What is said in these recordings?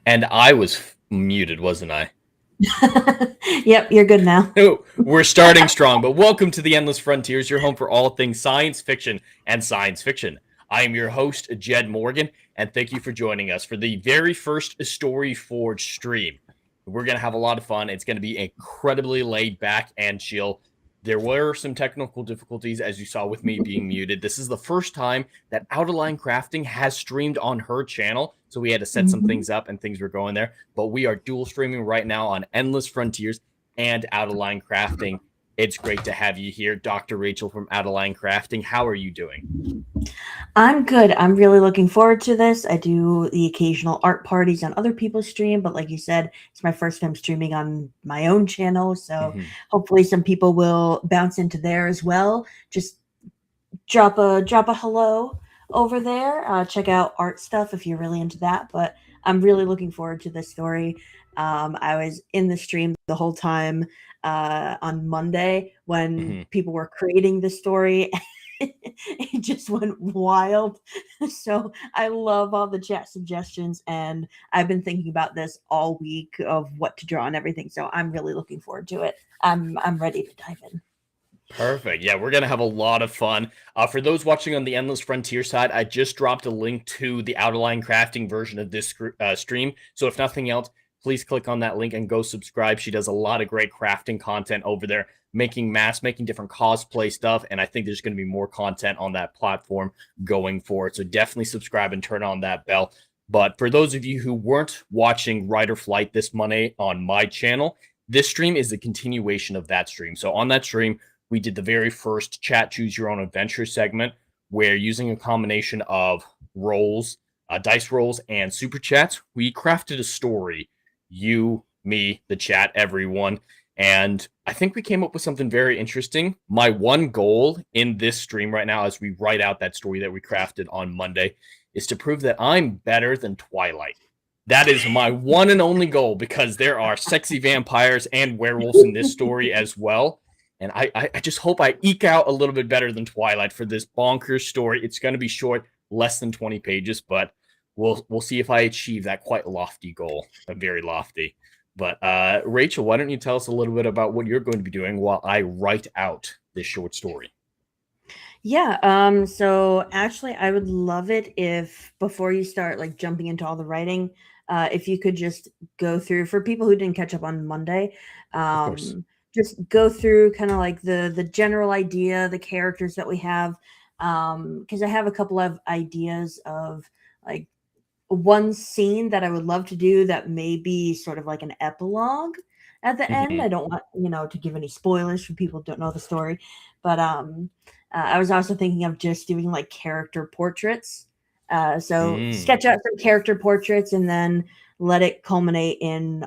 And I was muted, wasn't I? Yep, you're good now. No, we're starting strong, but welcome to the Endless Frontiers, your home for all things science fiction and science fiction. I am your host, Jed Morgan, and thank you for joining us for the very first Story Forge stream. We're going to have a lot of fun. It's going to be incredibly laid back and chill. There were some technical difficulties, as you saw with me being muted. This is the first time that Out of Line Crafting has streamed on her channel, so we had to set some things up and things were going there. But we are dual streaming right now on Endless Frontiers and Out of Line Crafting. It's great to have you here, Dr. Rachel from Out of Line Crafting. How are you doing? I'm good. I'm really looking forward to this. I do the occasional art parties on other people's stream, but like you said, it's my first time streaming on my own channel, so hopefully some people will bounce into there as well. Just drop a hello over there. Check out art stuff if you're really into that, but I'm really looking forward to this story. I was in the stream the whole time on Monday when people were creating the story. It just went wild. So I love all the chat suggestions, and I've been thinking about this all week of what to draw and everything. So I'm really looking forward to it. I'm ready to dive in. Perfect. Yeah, we're going to have a lot of fun. For those watching on the Endless Frontier side, I just dropped a link to the Out of Line Crafting version of this stream. So if nothing else, please click on that link and go subscribe. She does a lot of great crafting content over there, making masks, making different cosplay stuff. And I think there's going to be more content on that platform going forward. So definitely subscribe and turn on that bell. But for those of you who weren't watching Rider Flight this Monday on my channel, this stream is a continuation of that stream. So on that stream, we did the very first chat choose your own adventure segment where, using a combination of rolls, dice rolls, and super chats, we crafted a story. You, me, the chat, everyone. And I think we came up with something very interesting. My one goal in this stream right now, as we write out that story that we crafted on Monday, is to prove that I'm better than Twilight. That is my one and only goal, because there are sexy vampires and werewolves in this story as well. And I just hope I eke out a little bit better than Twilight for this bonkers story. It's going to be short, less than 20 pages, but we'll see if I achieve that quite lofty goal. Very lofty. But Rachel, why don't you tell us a little bit about what you're going to be doing while I write out this short story? Yeah, so actually I would love it if, before you start like jumping into all the writing, if you could just go through, for people who didn't catch up on Monday, just go through kind of like the general idea, the characters that we have, because I have a couple of ideas of like one scene that I would love to do that may be sort of like an epilogue at the end. I don't want, to give any spoilers for people who don't know the story, but I was also thinking of just doing like character portraits. So sketch out some character portraits and then let it culminate in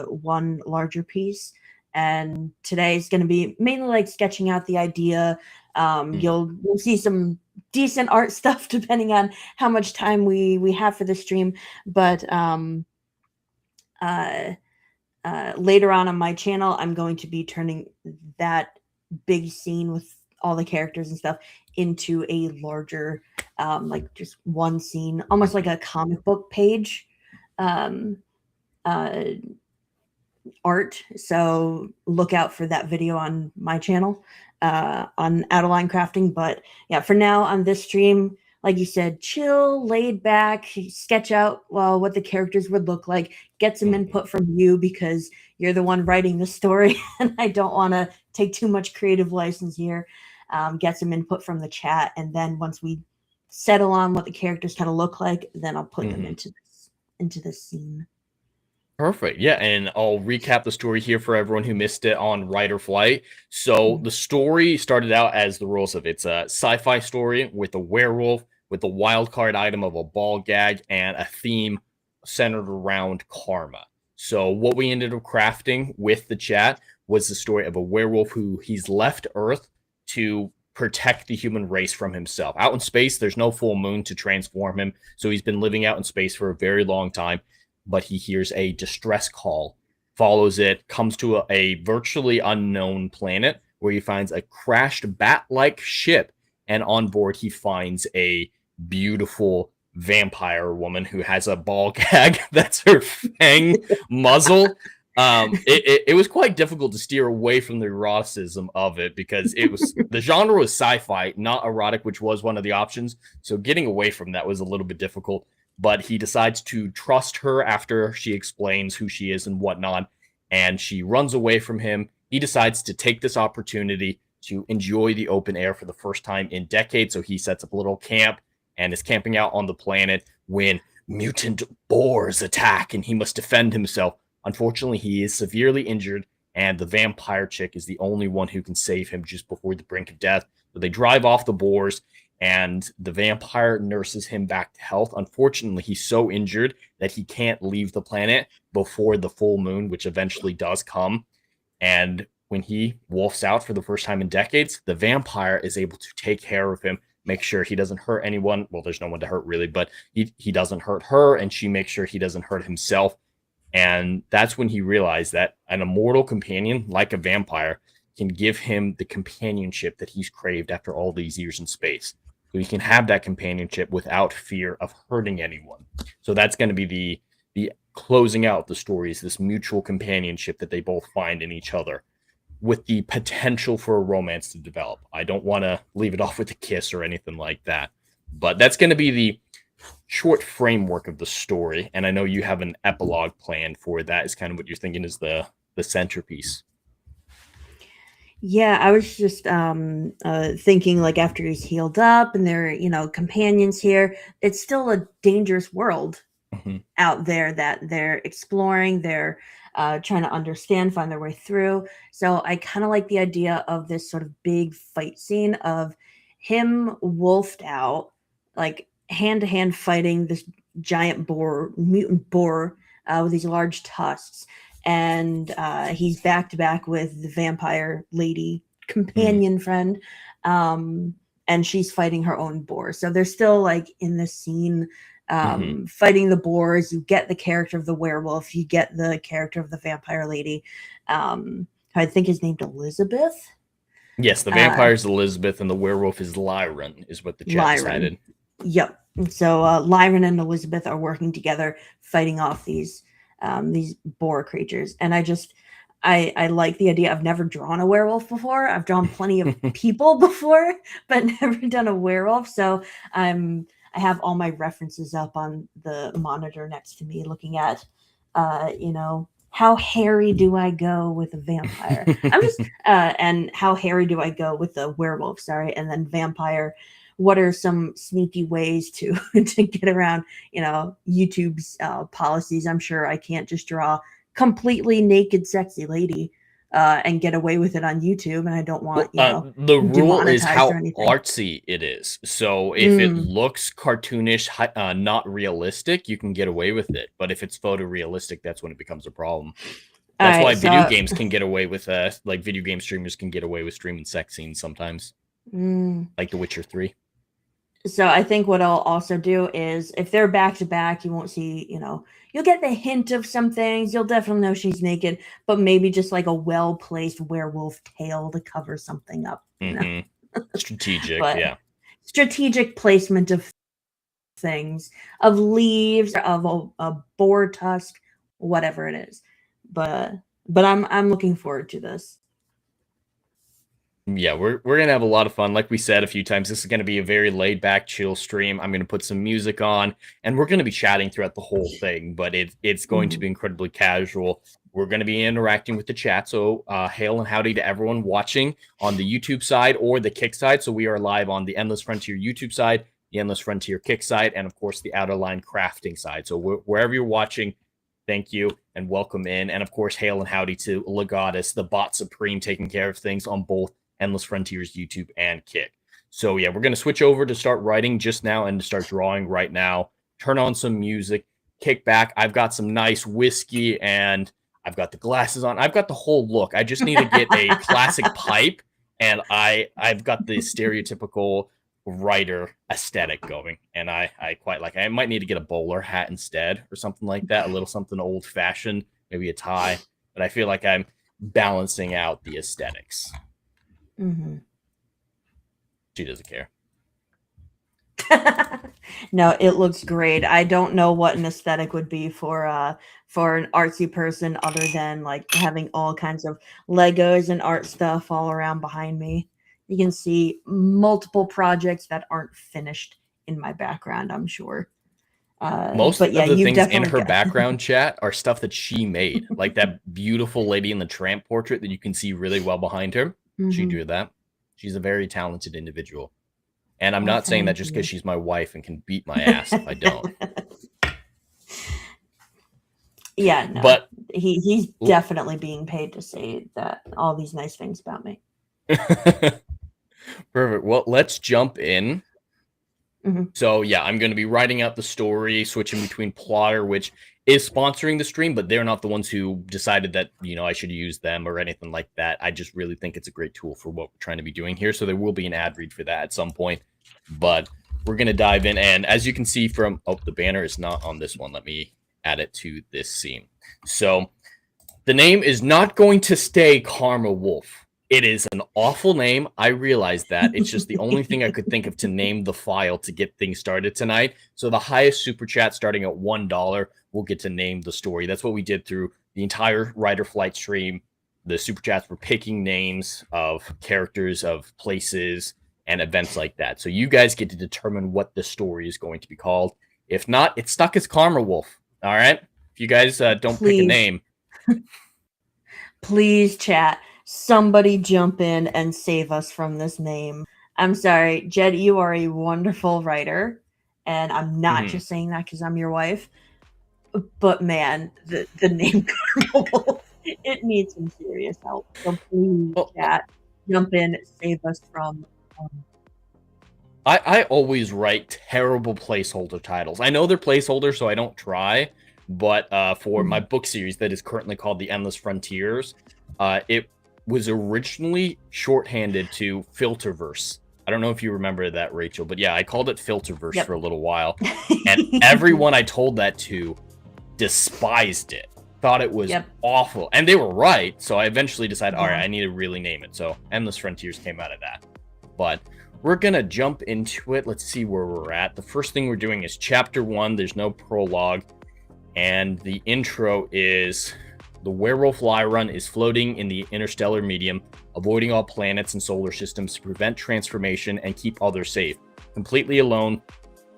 one larger piece. And today is going to be mainly like sketching out the idea. You'll see some decent art stuff depending on how much time we have for the stream. But later on my channel, I'm going to be turning that big scene with all the characters and stuff into a larger, like just one scene, almost like a comic book page art. So look out for that video on my channel on Out of Line Crafting. But yeah, for now on this stream, like you said, chill, laid back, sketch out what the characters would look like, get some input from you because you're the one writing the story and I don't want to take too much creative license here. Get some input from the chat, and then once we settle on what the characters kind of look like, then I'll put them into this scene. Perfect. Yeah, and I'll recap the story here for everyone who missed it on Rider Flight. So the story started out as the rules of it's a sci-fi story with a werewolf, with a wild card item of a ball gag, and a theme centered around karma. So what we ended up crafting with the chat was the story of a werewolf who he's left Earth to protect the human race from himself. Out in space, there's no full moon to transform him, so he's been living out in space for a very long time. But he hears a distress call, follows it, comes to a virtually unknown planet where he finds a crashed bat-like ship, and on board he finds a beautiful vampire woman who has a ball gag that's her fang muzzle. It was quite difficult to steer away from the eroticism of it because it was the genre was sci-fi, not erotic, which was one of the options. So getting away from that was a little bit difficult. But he decides to trust her after she explains who she is and whatnot, and she runs away from him. He decides to take this opportunity to enjoy the open air for the first time in decades. So he sets up a little camp and is camping out on the planet when mutant boars attack and he must defend himself. Unfortunately, he is severely injured, and the vampire chick is the only one who can save him just before the brink of death. So they drive off the boars, and the vampire nurses him back to health. Unfortunately, he's so injured that he can't leave the planet before the full moon, which eventually does come. And when he wolfs out for the first time in decades, the vampire is able to take care of him, make sure he doesn't hurt anyone. Well, there's no one to hurt really, but he doesn't hurt her, and she makes sure he doesn't hurt himself. And that's when he realized that an immortal companion, like a vampire, can give him the companionship that he's craved after all these years in space. So he can have that companionship without fear of hurting anyone. So that's going to be the closing out the story, is this mutual companionship that they both find in each other, with the potential for a romance to develop. I don't want to leave it off with a kiss or anything like that, but that's going to be the short framework of the story. And I know you have an epilogue planned for that. Is kind of what you're thinking is the centerpiece. Yeah, I was just thinking, like, after he's healed up and they're, companions here, it's still a dangerous world out there that they're exploring. They're trying to understand, find their way through. So I kind of like the idea of this sort of big fight scene of him wolfed out, like hand to hand fighting this giant boar, mutant boar with these large tusks. And he's back to back with the vampire lady companion friend. And she's fighting her own boar. So they're still like in this scene fighting the boars. You get the character of the werewolf, you get the character of the vampire lady. I think is named Elizabeth. Yes, the vampire is Elizabeth and the werewolf is Lyran, is what the chat decided. Yep. So Lyran and Elizabeth are working together, fighting off these boar creatures. And I like the idea. I've never drawn a werewolf before. I've drawn plenty of people before, but never done a werewolf. So I have all my references up on the monitor next to me, looking at, how hairy do I go with a vampire? I'm just, and how hairy do I go with a werewolf? Sorry. And then vampire. What are some sneaky ways to get around, YouTube's policies? I'm sure I can't just draw completely naked, sexy lady and get away with it on YouTube. And I don't want, the rule is how artsy it is. So if it looks cartoonish, not realistic, you can get away with it. But if it's photorealistic, that's when it becomes a problem. That's why video games can get away with, like video game streamers can get away with streaming sex scenes sometimes, like The Witcher 3. So I think what I'll also do is, if they're back to back, you won't see, you'll get the hint of some things. You'll definitely know she's naked, but maybe just like a well-placed werewolf tail to cover something up. Strategic, yeah. Strategic placement of things, of leaves, of a boar tusk, whatever it is. But I'm looking forward to this. Yeah, we're gonna have a lot of fun. Like we said a few times, this is gonna be a very laid back, chill stream. I'm gonna put some music on, and we're gonna be chatting throughout the whole thing. But it's going to be incredibly casual. We're gonna be interacting with the chat. So hail and howdy to everyone watching on the YouTube side or the Kick side. So we are live on the Endless Frontier YouTube side, the Endless Frontier Kick side, and of course the Outer Line Crafting side. So wherever you're watching, thank you and welcome in. And of course, hail and howdy to Legatus, the bot supreme, taking care of things on both Endless Frontiers YouTube and Kick. So yeah, we're going to switch over to start writing just now and to start drawing right now. Turn on some music, kick back. I've got some nice whiskey and I've got the glasses on. I've got the whole look. I just need to get a classic pipe, and I've got the stereotypical writer aesthetic going, and I quite like it. I might need to get a bowler hat instead or something like that, a little something old fashioned, maybe a tie, but I feel like I'm balancing out the aesthetics. She doesn't care. No, it looks great. I don't know what an aesthetic would be for an artsy person other than like having all kinds of Legos and art stuff all around behind me. You can see multiple projects that aren't finished in my background, I'm sure. Most But yeah, of the you've things in definitely her got background chat are stuff that she made, like that beautiful lady in the tramp portrait that you can see really well behind her. She Mhm. drew that. She's a very talented individual. And I'm Well, not saying that thank just you. because she's my wife and can beat my ass if I don't. Yeah, no. But He's definitely being paid to say that all these nice things about me. perfect. Well, let's jump in. Mhm. So yeah, I'm going to be writing out the story, switching between Plotter, which is sponsoring the stream, but they're not the ones who decided that, I should use them or anything like that. I just really think it's a great tool for what we're trying to be doing here. So there will be an ad read for that at some point, but we're going to dive in. And as you can see from, the banner is not on this one. Let me add it to this scene. So the name is not going to stay Karma Wolf. It is an awful name. I realize that. It's just the only thing I could think of to name the file to get things started tonight. So the highest super chat starting at $1 will get to name the story. That's what we did through the entire Rider Flight stream. The super chats were picking names of characters, of places, and events like that. So you guys get to determine what the story is going to be called. If not, it's stuck as Karma Wolf. All right? If you guys don't pick a name. Please, chat. Somebody jump in and save us from this name. I'm sorry, Jed, you are a wonderful writer. And I'm not just saying that because I'm your wife. But man, the name Karma Wolf, it needs some serious help. So please, chat, jump in, save us from. I always write terrible placeholder titles. I know they're placeholders, so I don't try. But for my book series that is currently called The Endless Frontiers, it was originally shorthanded to Filterverse. I don't know if you remember that, Rachel, but yeah, I called it Filterverse for a little while. And everyone I told that to despised it, thought it was awful. And they were right. So I eventually decided, all right, I need to really name it. So Endless Frontiers came out of that. But we're going to jump into it. Let's see where we're at. The first thing we're doing is chapter 1. There's no prologue. And the intro is the werewolf Lyron is floating in the interstellar medium, avoiding all planets and solar systems to prevent transformation and keep others safe. Completely alone,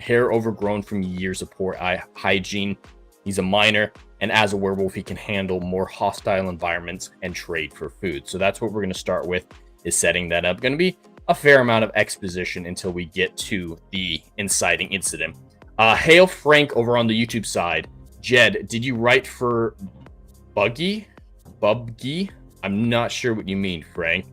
hair overgrown from years of poor hygiene. He's a miner, and as a werewolf, he can handle more hostile environments and trade for food. So that's what we're going to start with, is setting that up. Going to be a fair amount of exposition until we get to the inciting incident. Hail Frank over on the YouTube side. Jed, did you write for Bubgy? I'm not sure what you mean, Frank.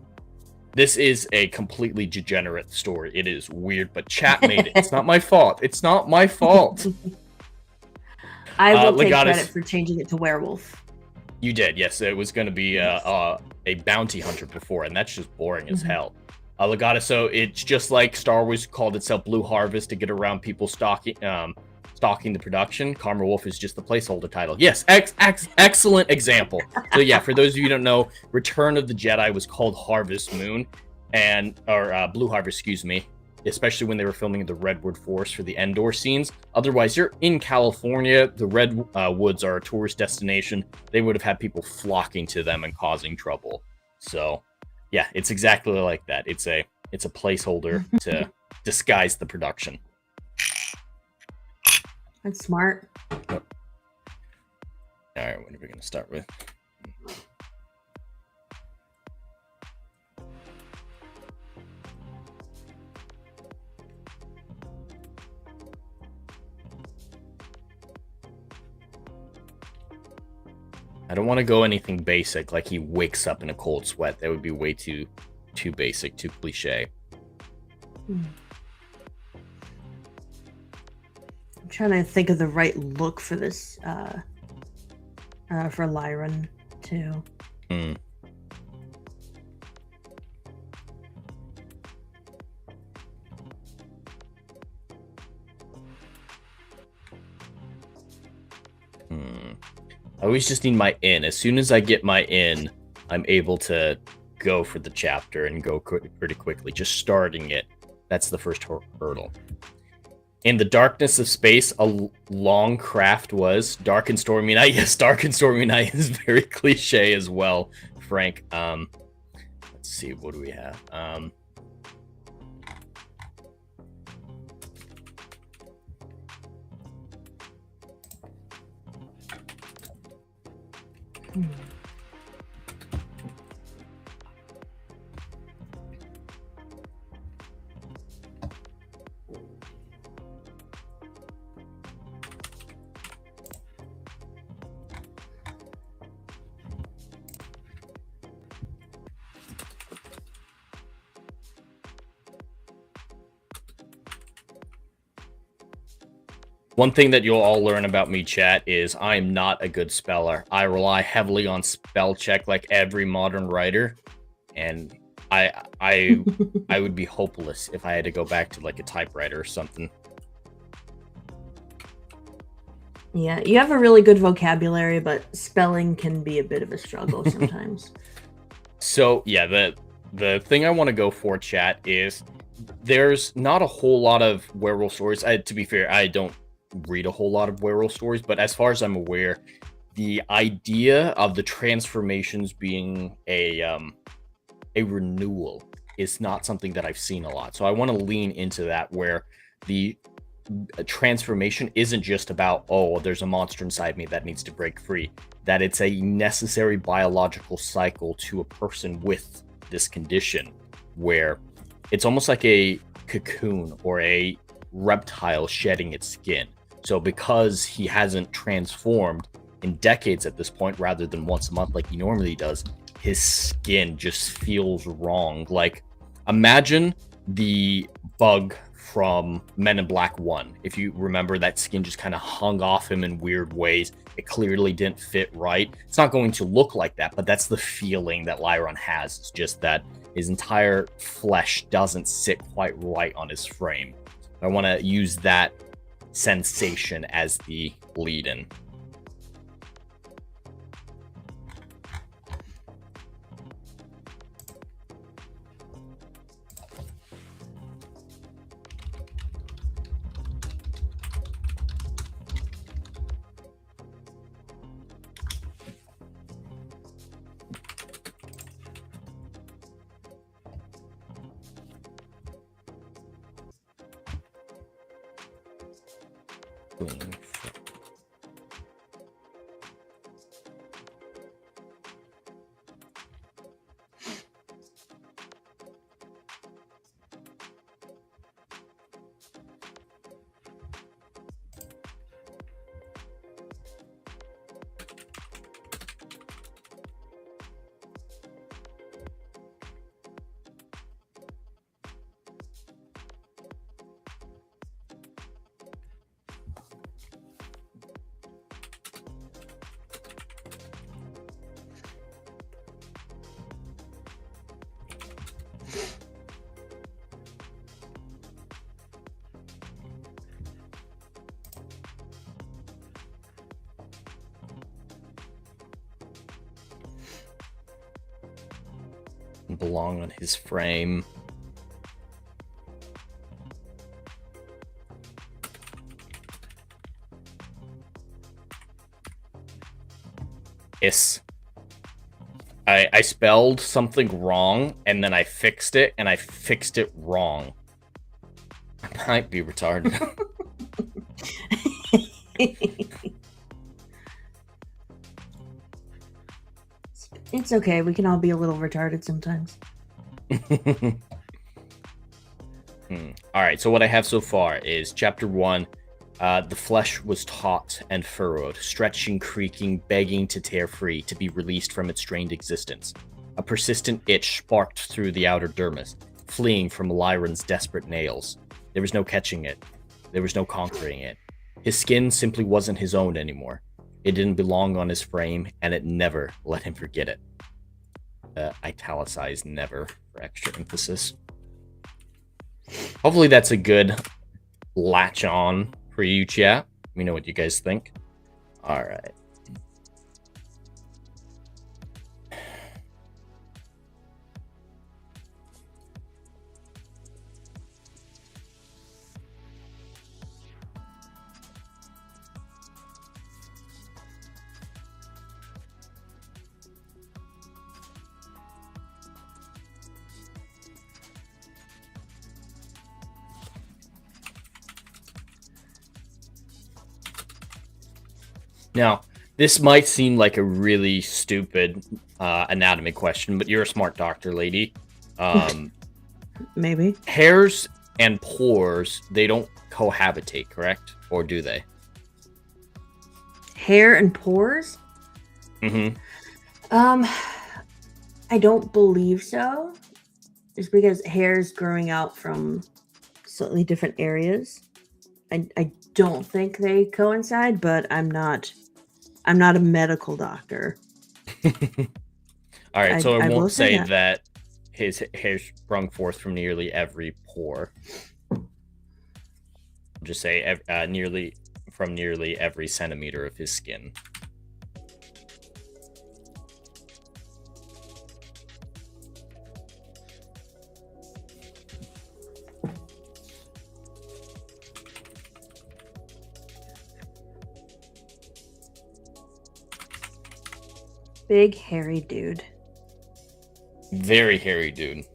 This is a completely degenerate story. It is weird, but chat made it. It's not my fault. It's not my fault. I will take credit for changing it to werewolf. You did, yes. It was going to be a bounty hunter before, and that's just boring as hell. Legatus, so it's just like Star Wars called itself Blue Harvest to get around people stalking the production. Karma Wolf is just the placeholder title. Yes, excellent example. So yeah, for those of you who don't know, Return of the Jedi was called Harvest Moon, or Blue Harvest, excuse me, especially when they were filming the Redwood Forest for the Endor scenes. Otherwise, you're in California. The Redwoods are a tourist destination. They would have had people flocking to them and causing trouble. So yeah, it's exactly like that. It's a placeholder to disguise the production. That's smart. Oh. All right, what are we going to start with? I don't want to go anything basic, like he wakes up in a cold sweat. That would be way too basic, too cliche. I'm trying to think of the right look for this, for Lyron, too. I always just need my in. As soon as I get my in, I'm able to go for the chapter and go pretty quickly. Just starting it, that's the first hurdle. In the darkness of space, a long craft was dark and stormy night. Yes, dark and stormy night is very cliche as well, Frank. Let's see, what do we have? One thing that you'll all learn about me, chat, is I am not a good speller. I rely heavily on spell check like every modern writer, and I would be hopeless if I had to go back to like a typewriter or something. Yeah, you have a really good vocabulary, but spelling can be a bit of a struggle sometimes. So yeah, the thing I want to go for, chat, is there's not a whole lot of werewolf stories. To be fair, I don't read a whole lot of werewolf stories, but as far as I'm aware, the idea of the transformations being a renewal is not something that I've seen a lot. So I want to lean into that, where the transformation isn't just about, oh, there's a monster inside me that needs to break free, that it's a necessary biological cycle to a person with this condition, where it's almost like a cocoon or a reptile shedding its skin. So because he hasn't transformed in decades at this point, rather than once a month like he normally does, his skin just feels wrong. Like, imagine the bug from Men in Black 1. If you remember, that skin just kind of hung off him in weird ways. It clearly didn't fit right. It's not going to look like that, but that's the feeling that Lyron has. It's just that his entire flesh doesn't sit quite right on his frame. I want to use that sensation as the lead-in. Belong on his frame. Yes. I spelled something wrong, and then I fixed it, and I fixed it wrong. I might be retarded. It's okay. We can all be a little retarded sometimes. All right, so what I have so far is Chapter 1. The flesh was taut and furrowed, stretching, creaking, begging to tear free, to be released from its strained existence. A persistent itch sparked through the outer dermis, fleeing from Lyron's desperate nails. There was no catching it. There was no conquering it. His skin simply wasn't his own anymore. It didn't belong on his frame, and it never let him forget it. Italicized never for extra emphasis. Hopefully that's a good latch on for you, chat. Let me know what you guys think. All right. Now, this might seem like a really stupid anatomy question, but you're a smart doctor, lady. Maybe. Hairs and pores, they don't cohabitate, correct? Or do they? Hair and pores? Mm-hmm. I don't believe so. Just because hair is growing out from slightly different areas. I don't think they coincide, but I'm not a medical doctor. All right, so I I will won't say say that. that his hair sprung forth from nearly every pore. I'll just say nearly every centimeter of his skin. Big hairy dude. Very hairy dude.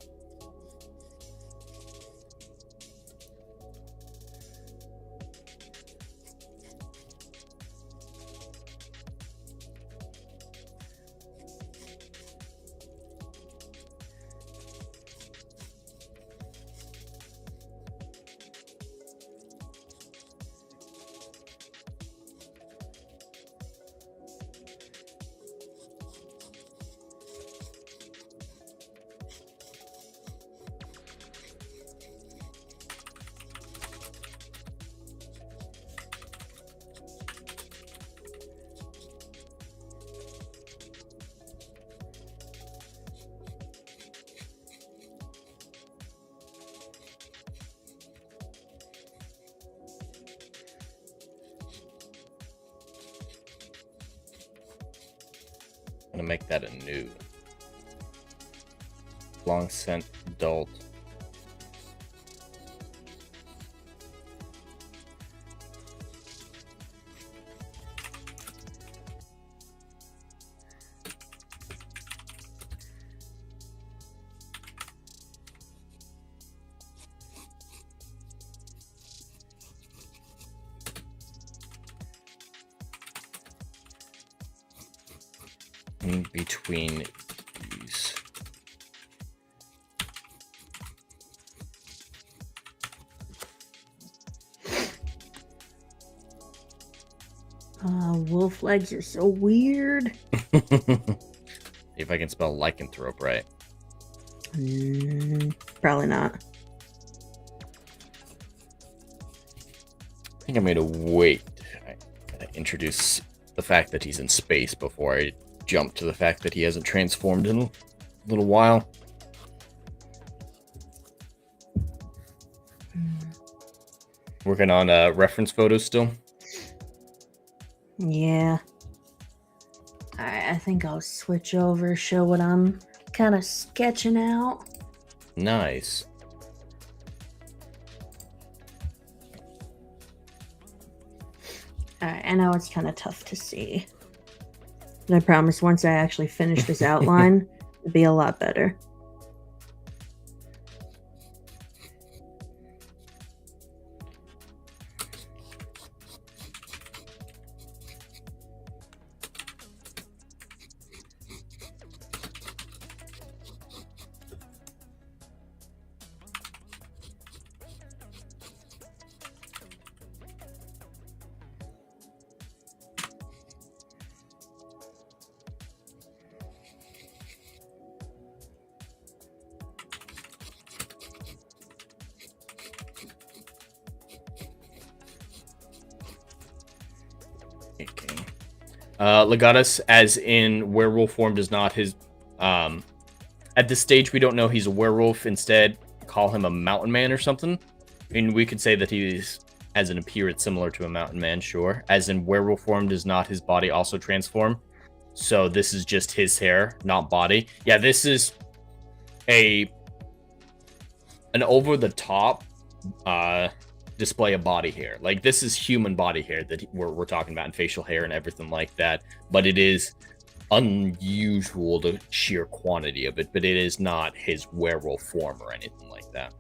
I'm gonna make that a new. Long scent adult. In between these. Wolf legs are so weird. If I can spell lycanthrope right. Probably not. I think I'm gonna wait. I gotta introduce the fact that he's in space before I jump to the fact that he hasn't transformed in a little while. Working on reference photos still. Yeah. Alright, I think I'll switch over, show what I'm kind of sketching out. Nice. Alright, I know it's kind of tough to see. But I promise once I actually finish this outline, it'll be a lot better. Legatus, as in werewolf form, does not his. At this stage, we don't know he's a werewolf. Instead, call him a mountain man or something. I mean, we could say that he's, as an appearance, similar to a mountain man, sure. As in werewolf form, does not his body also transform? So this is just his hair, not body. Yeah, this is an over the top display of body hair. Like, this is human body hair that we're talking about, and facial hair and everything like that, but it is unusual, the sheer quantity of it, but it is not his werewolf form or anything like that.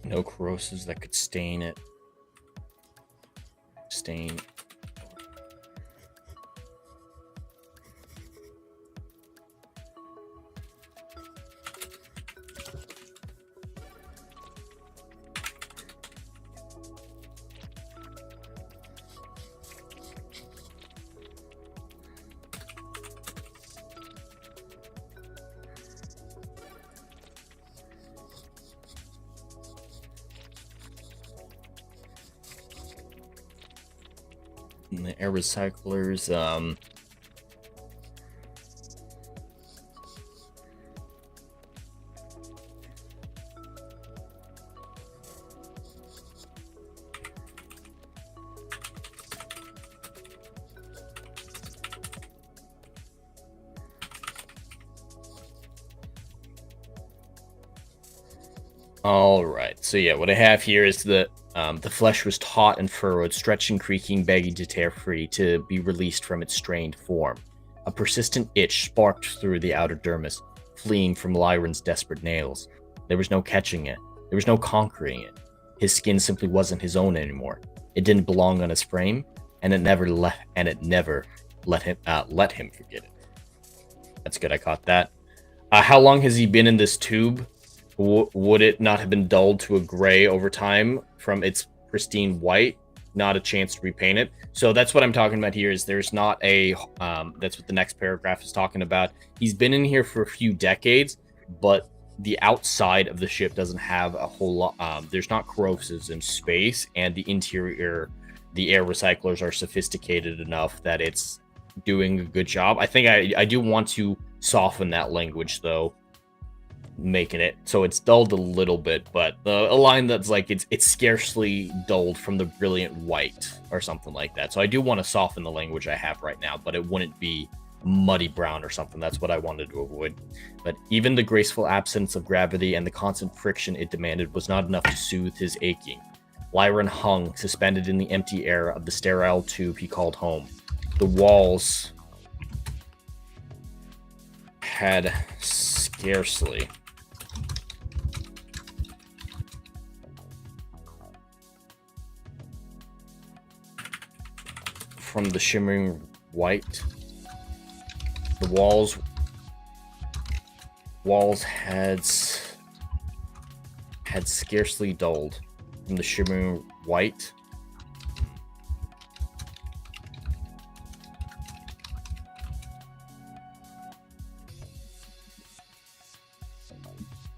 No corrosives that could stain it. Stain. And the air recyclers, all right. So yeah, what I have here is the flesh was taut and furrowed, stretching, creaking, begging to tear free, to be released from its strained form. A persistent itch sparked through the outer dermis, fleeing from Lyron's desperate nails. There was no catching it. There was no conquering it. His skin simply wasn't his own anymore. It didn't belong on his frame, and it never let him forget it. That's good. I caught that. How long has he been in this tube? Would it not have been dulled to a gray over time from its pristine white? Not a chance to repaint it. So that's what I'm talking about here. Is there's not a that's what the next paragraph is talking about. He's been in here for a few decades, but the outside of the ship doesn't have a whole lot. There's not corrosives in space, and the interior, the air recyclers are sophisticated enough that it's doing a good job. I think I do want to soften that language though, making it so it's dulled a little bit, but a line that's like it's scarcely dulled from the brilliant white or something like that. So I do want to soften the language I have right now, but it wouldn't be muddy brown or something. That's what I wanted to avoid. But even the graceful absence of gravity and the constant friction it demanded was not enough to soothe his aching. Lyron hung, suspended in the empty air of the sterile tube he called home. The walls had scarcely from the shimmering white. The walls had scarcely dulled from the shimmering white.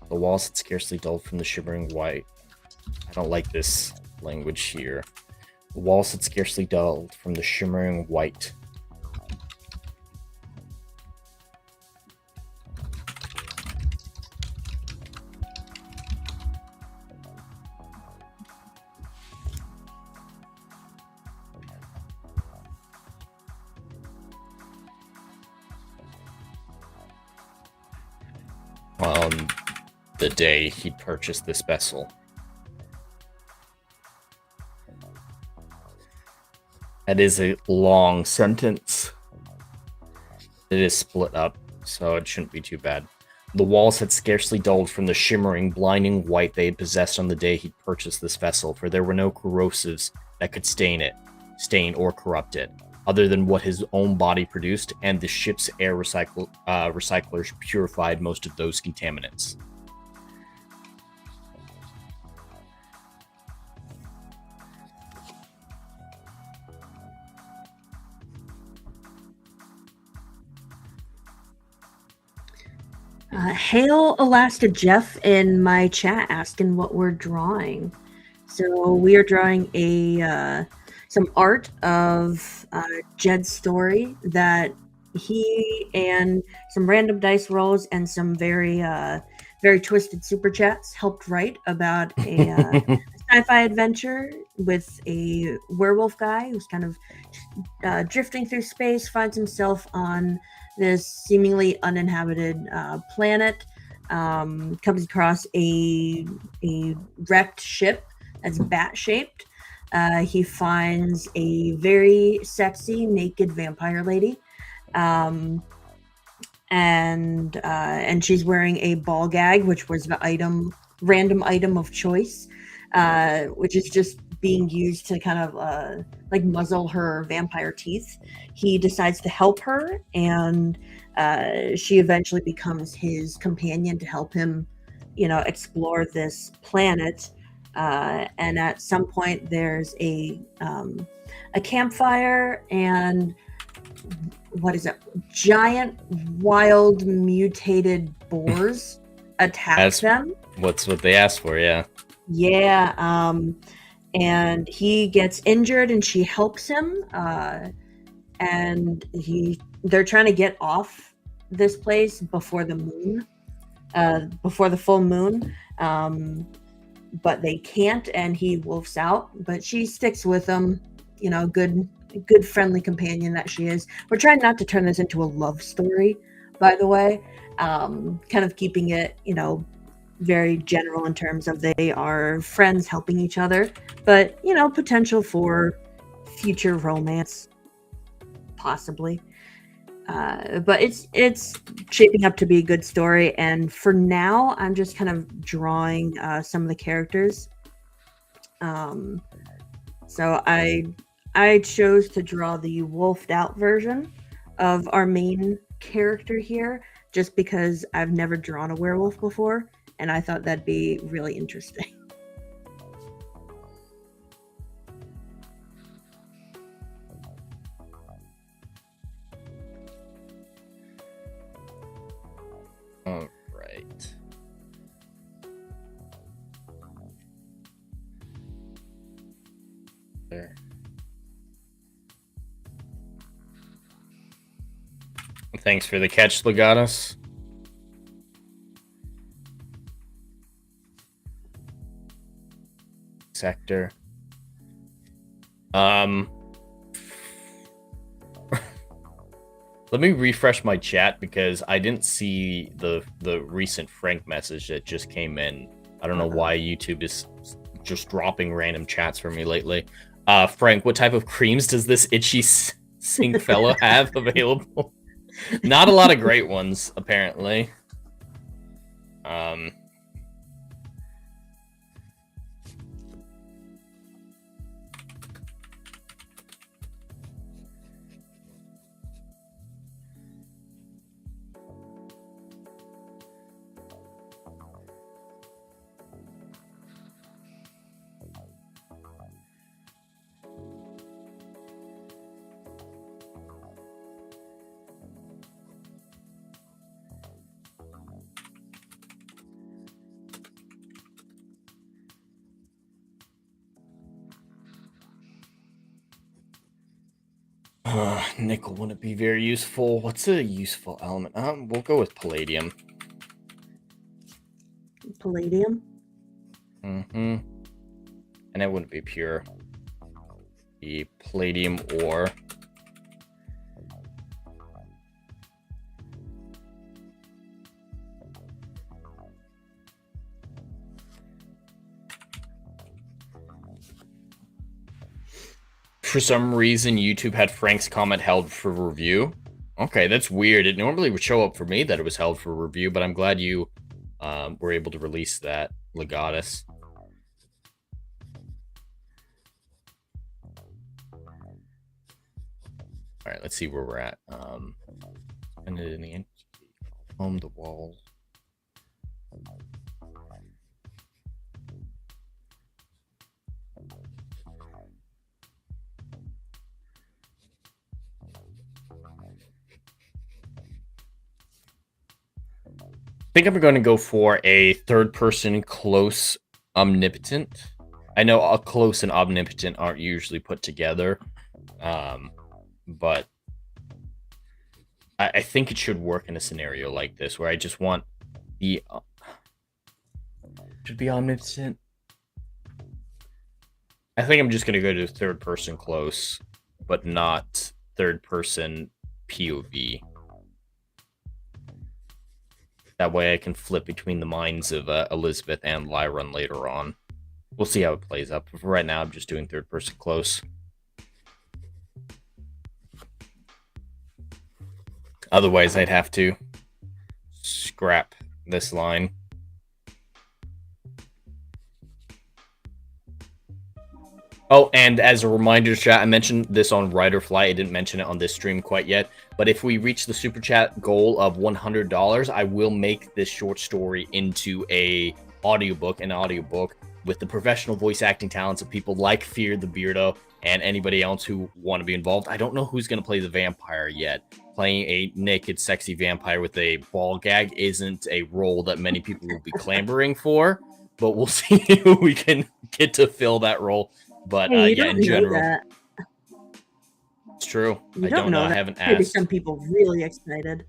The walls had scarcely dulled from the shimmering white. I don't like this language here. The walls had scarcely dulled from the shimmering white. On the day he purchased this vessel. That is a long sentence. It is split up, so it shouldn't be too bad. The walls had scarcely dulled from the shimmering, blinding white they had possessed on the day he purchased this vessel, for there were no corrosives that could stain or corrupt it, other than what his own body produced, and the ship's air recyclers purified most of those contaminants. Hail Elasta Jeff in my chat asking what we're drawing. So we are drawing a some art of Jed's story that he and some random dice rolls and some very twisted super chats helped write about a sci-fi adventure with a werewolf guy who's kind of drifting through space, finds himself on this seemingly uninhabited planet, comes across a wrecked ship that's bat-shaped. He finds a very sexy naked vampire lady, and she's wearing a ball gag, which was the random item of choice. which is just being used to kind of like muzzle her vampire teeth. He decides to help her, and she eventually becomes his companion to help him, explore this planet. And at some point, there's a campfire, and what is it? Giant, wild, mutated boars attack them. What they asked for, yeah. Yeah, and he gets injured, and she helps him. And they're trying to get off this place before the moon, before the full moon. But they can't, and he wolfs out. But she sticks with him, good friendly companion that she is. We're trying not to turn this into a love story, by the way. Kind of keeping it, very general in terms of they are friends helping each other, but potential for future romance, possibly. But it's shaping up to be a good story, and for now I'm just kind of drawing some of the characters. So I chose to draw the wolfed out version of our main character here, just because I've never drawn a werewolf before, and I thought that'd be really interesting. All right. There. Thanks for the catch, Legatus. Sector. Let me refresh my chat because I didn't see the recent Frank message that just came in. I don't know why YouTube is just dropping random chats for me lately. Frank, what type of creams does this itchy sink fellow have available? Not a lot of great ones, apparently. Nickel wouldn't be very useful. What's a useful element? We'll go with palladium. Palladium? Mm-hmm. And it wouldn't be pure. The palladium ore. For some reason, YouTube had Frank's comment held for review. Okay, that's weird. It normally would show up for me that it was held for review, but I'm glad you were able to release that, Legatus. All right, let's see where we're at. And in the home, the walls. I think I'm going to go for a third-person close omnipotent. I know a close and omnipotent aren't usually put together, but I think it should work in a scenario like this where I just want the should be omnipotent. I think I'm just going to go to third-person close, but not third-person POV. That way I can flip between the minds of Elizabeth and Lyron later on. We'll see how it plays up. But for right now, I'm just doing third-person close. Otherwise, I'd have to scrap this line. Oh, and as a reminder, chat, I mentioned this on Ride or Fly. I didn't mention it on this stream quite yet. But if we reach the super chat goal of $100, I will make this short story into an audiobook with the professional voice acting talents of people like Fear the Beardo and anybody else who want to be involved. I don't know who's going to play the vampire yet. Playing a naked, sexy vampire with a ball gag isn't a role that many people will be clamoring for, but we'll see who we can get to fill that role. But Hey, you yeah, don't in know general, that. it's true. You I don't don't know. know I that. haven't Maybe asked. some people really excited.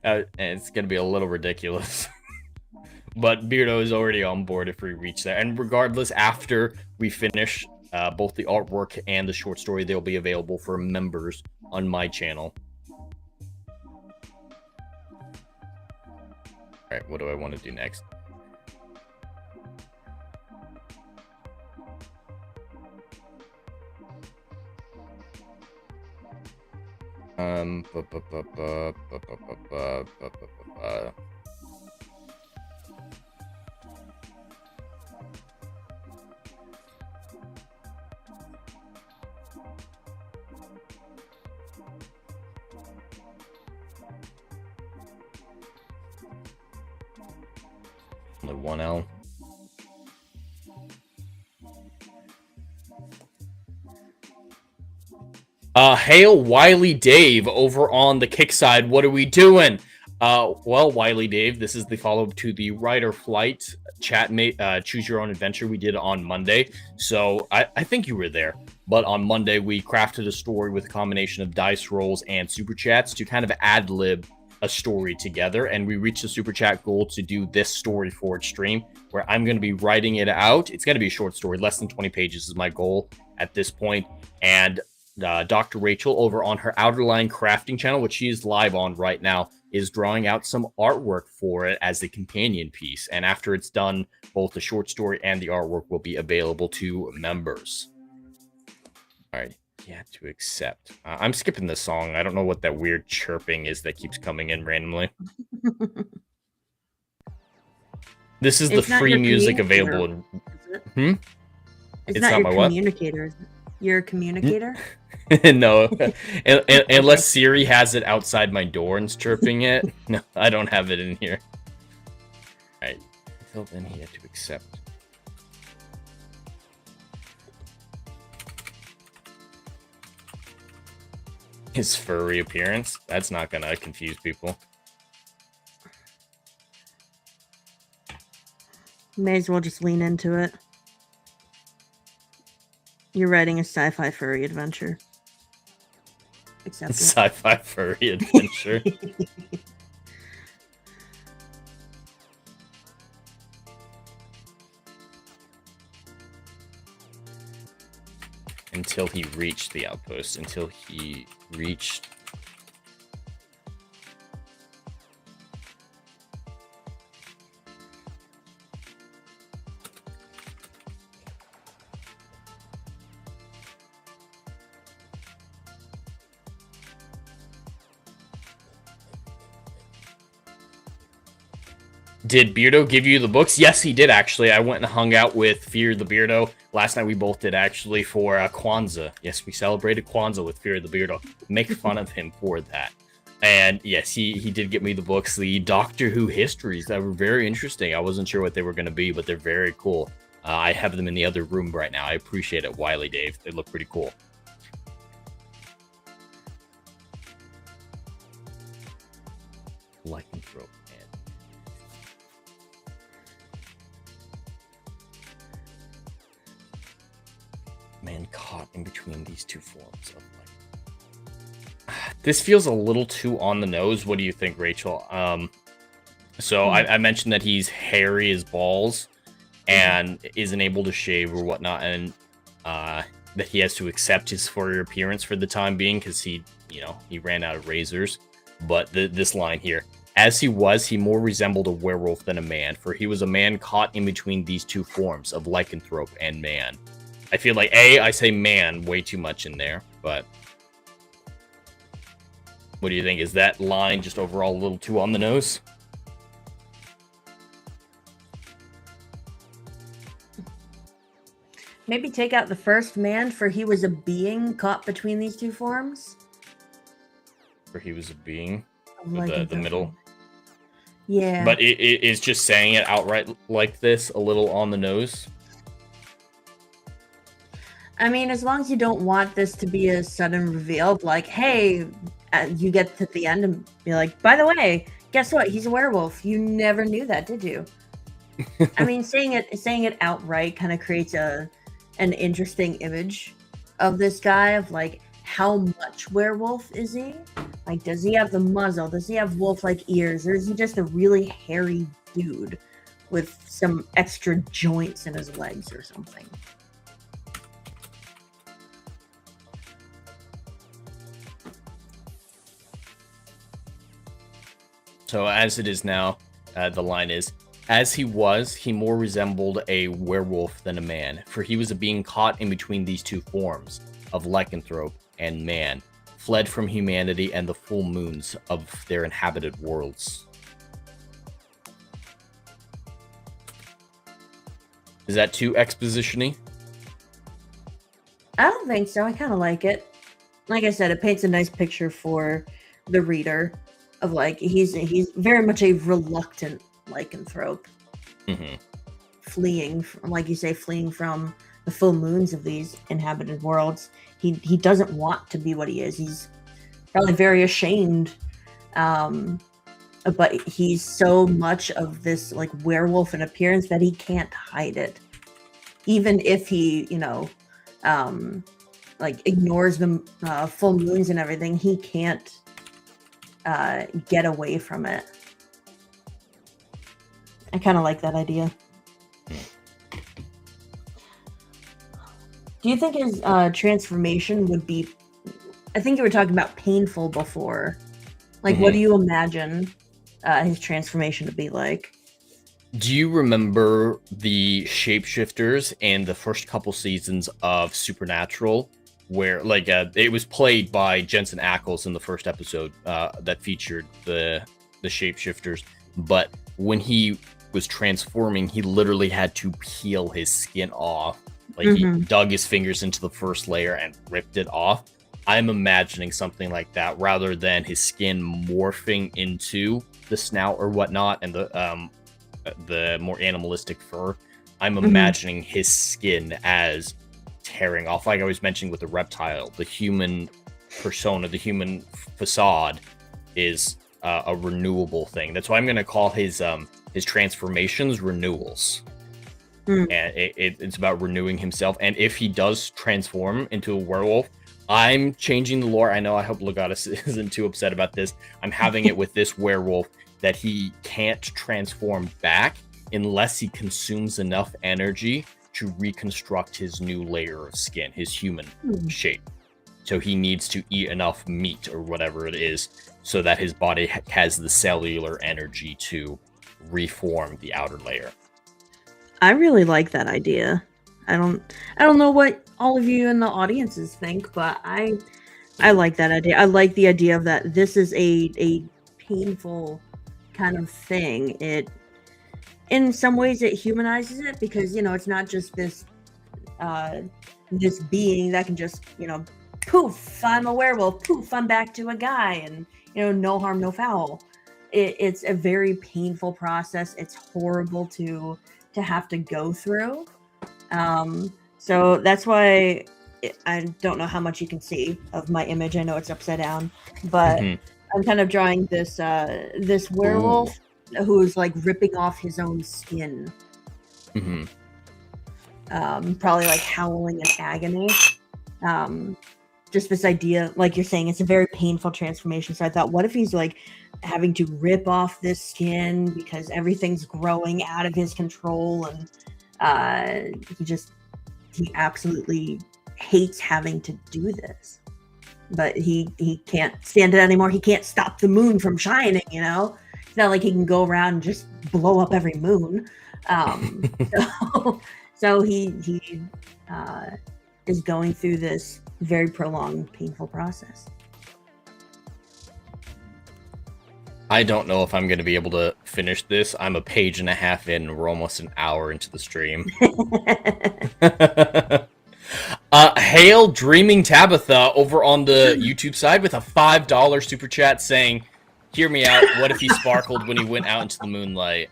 And it's gonna be a little ridiculous. But Beardo is already on board if we reach there. And regardless, after we finish both the artwork and the short story, they'll be available for members on my channel. All right, what do I want to do next? Only one L. Hail Wiley Dave over on the kick side. What are we doing? Well, Wiley Dave, this is the follow-up to the Rider Flight chat mate choose your own adventure we did on Monday. So I think you were there. But on Monday, we crafted a story with a combination of dice rolls and super chats to kind of ad-lib a story together. And we reached the super chat goal to do this story for stream, where I'm going to be writing it out. It's going to be a short story. Less than 20 pages is my goal at this point. And Dr. Rachel over on her Outerline Crafting channel, which she is live on right now, is drawing out some artwork for it as the companion piece. And after it's done, both the short story and the artwork will be available to members. All right. Yeah, to accept. I'm skipping this song. I don't know what that weird chirping is that keeps coming in randomly. This is the free music available. It's not your communicator. You're a communicator? No. Unless Siri has it outside my door and is chirping it. No, I don't have it in here. All right. Fill in here to accept. His furry appearance. That's not going to confuse people. May as well just lean into it. You're writing a sci-fi furry adventure. Accept it. Sci-fi furry adventure. Until he reached the outpost. Until he reached... Did Beardo give you the books? Yes, he did, actually. I went and hung out with Fear the Beardo. Last night we both did, actually, for Kwanzaa. Yes, we celebrated Kwanzaa with Fear the Beardo. Make fun of him for that. And yes, he did get me the books, the Doctor Who histories that were very interesting. I wasn't sure what they were going to be, but they're very cool. I have them in the other room right now. I appreciate it, Wiley Dave. They look pretty cool. Lycanthrope. Man caught in between these two forms of life. This feels a little too on the nose. What do you think, Rachel? So I mentioned that he's hairy as balls and isn't able to shave or whatnot, and that he has to accept his furry appearance for the time being because he ran out of razors. But this line here: as he was, he more resembled a werewolf than a man, for he was a man caught in between these two forms of lycanthrope and man. I feel like, I say man way too much in there, but what do you think? Is that line just overall a little too on the nose? Maybe take out the first man, for he was a being caught between these two forms. Or he was a being. Like The middle. Yeah. But it is just saying it outright like this a little on the nose. I mean, as long as you don't want this to be a sudden reveal, like, hey, you get to the end and be like, by the way, guess what? He's a werewolf. You never knew that, did you? I mean, saying it outright kind of creates an interesting image of this guy, of like, how much werewolf is he? Like, does he have the muzzle? Does he have wolf-like ears? Or is he just a really hairy dude with some extra joints in his legs or something? So as it is now, the line is, as he was, he more resembled a werewolf than a man, for he was a being caught in between these two forms of lycanthrope and man, fled from humanity and the full moons of their inhabited worlds. Is that too exposition-y? I don't think so. I kind of like it. Like I said, it paints a nice picture for the reader of like he's very much a reluctant lycanthrope, fleeing from, like you say, fleeing from the full moons of these inhabited worlds. He doesn't want to be what he is. He's probably very ashamed, but he's so much of this like werewolf in appearance that he can't hide it, even if he like ignores the full moons and everything. He can't get away from it. I kind of like that idea. Do you think his transformation would be, I think you were talking about painful before, like what do you imagine his transformation to be like? Do you remember the shapeshifters in the first couple seasons of Supernatural, where like it was played by Jensen Ackles in the first episode that featured the shapeshifters, but when he was transforming, he literally had to peel his skin off. Like he dug his fingers into the first layer and ripped it off. I'm imagining something like that, rather than his skin morphing into the snout or whatnot and the more animalistic fur. I'm imagining his skin as tearing off, like I was mentioning with the reptile. The human persona, the human facade is a renewable thing. That's why I'm going to call his transformations renewals. And it's about renewing himself. And if he does transform into a werewolf, I'm changing the lore. I know, I hope Legatus isn't too upset about this. I'm having it with this werewolf that he can't transform back unless he consumes enough energy to reconstruct his new layer of skin, his human shape. So he needs to eat enough meat or whatever it is so that his body has the cellular energy to reform the outer layer. I really like that idea. I don't know what all of you in the audiences think, but I like that idea. I like the idea of that this is a painful kind of thing. It, in some ways, it humanizes it, because it's not just this this being that can just poof, I'm a werewolf, poof, I'm back to a guy, and no harm, no foul. It's a very painful process. It's horrible to have to go through. So that's why I don't know how much you can see of my image. I know it's upside down, but I'm kind of drawing this this werewolf who's like ripping off his own skin. Probably like howling in agony. Just this idea, like you're saying, it's a very painful transformation. So I thought, what if he's like having to rip off this skin because everything's growing out of his control, and he absolutely hates having to do this, but he can't stand it anymore. He can't stop the moon from shining. It's not like he can go around and just blow up every moon. So he is going through this very prolonged, painful process. I don't know if I'm going to be able to finished this. I'm a page and a half in, and we're almost an hour into the stream. Hail Dreaming Tabitha over on the YouTube side with a $5 super chat saying, "Hear me out. What if he sparkled when he went out into the moonlight?"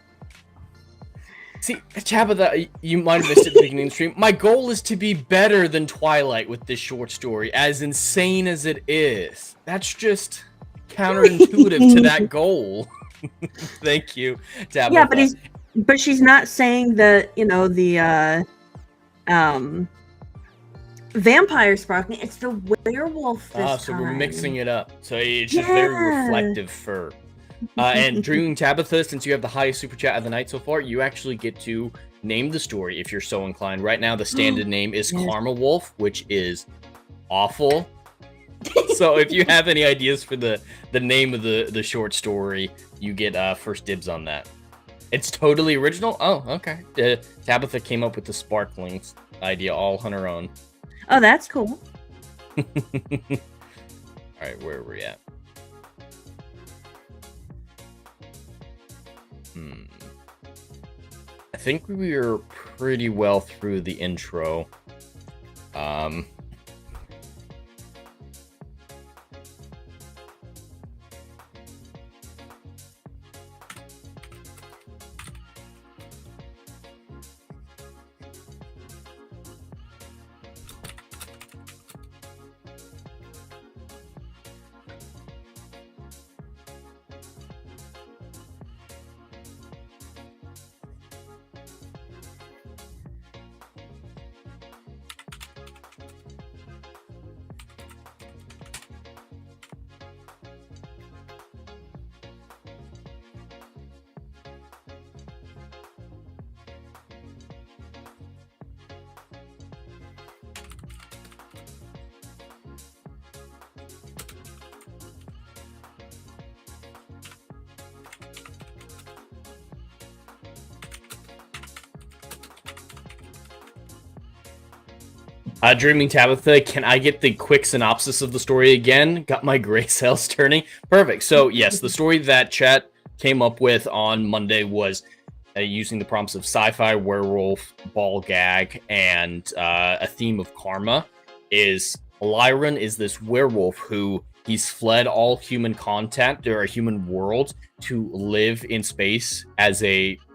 See, Tabitha, you might have missed it at the beginning of the stream. My goal is to be better than Twilight with this short story, as insane as it is. That's just counterintuitive to that goal. Thank you, Tabitha. Yeah, but she's not saying that, you know, the vampire sparkling. It's the werewolf this so time. we're mixing it up. So it's just very reflective fur. And Dreaming Tabitha, since you have the highest super chat of the night so far, you actually get to name the story if you're so inclined. Right now, the standard name is Karma Wolf, which is awful. So if you have any ideas for the name of the short story, you get first dibs on that. It's totally original? Oh, okay. Tabitha came up with the sparkling idea all on her own. Oh, that's cool. All right, where are we at? I think we were pretty well through the intro. Dreaming Tabitha, can I get the quick synopsis of the story again? Got my gray cells turning. Perfect. So, yes, the story that chat came up with on Monday was using the prompts of sci-fi, werewolf, ball gag, and a theme of karma. Is Lyron is this werewolf who he's fled all human contact or a human world to live in space as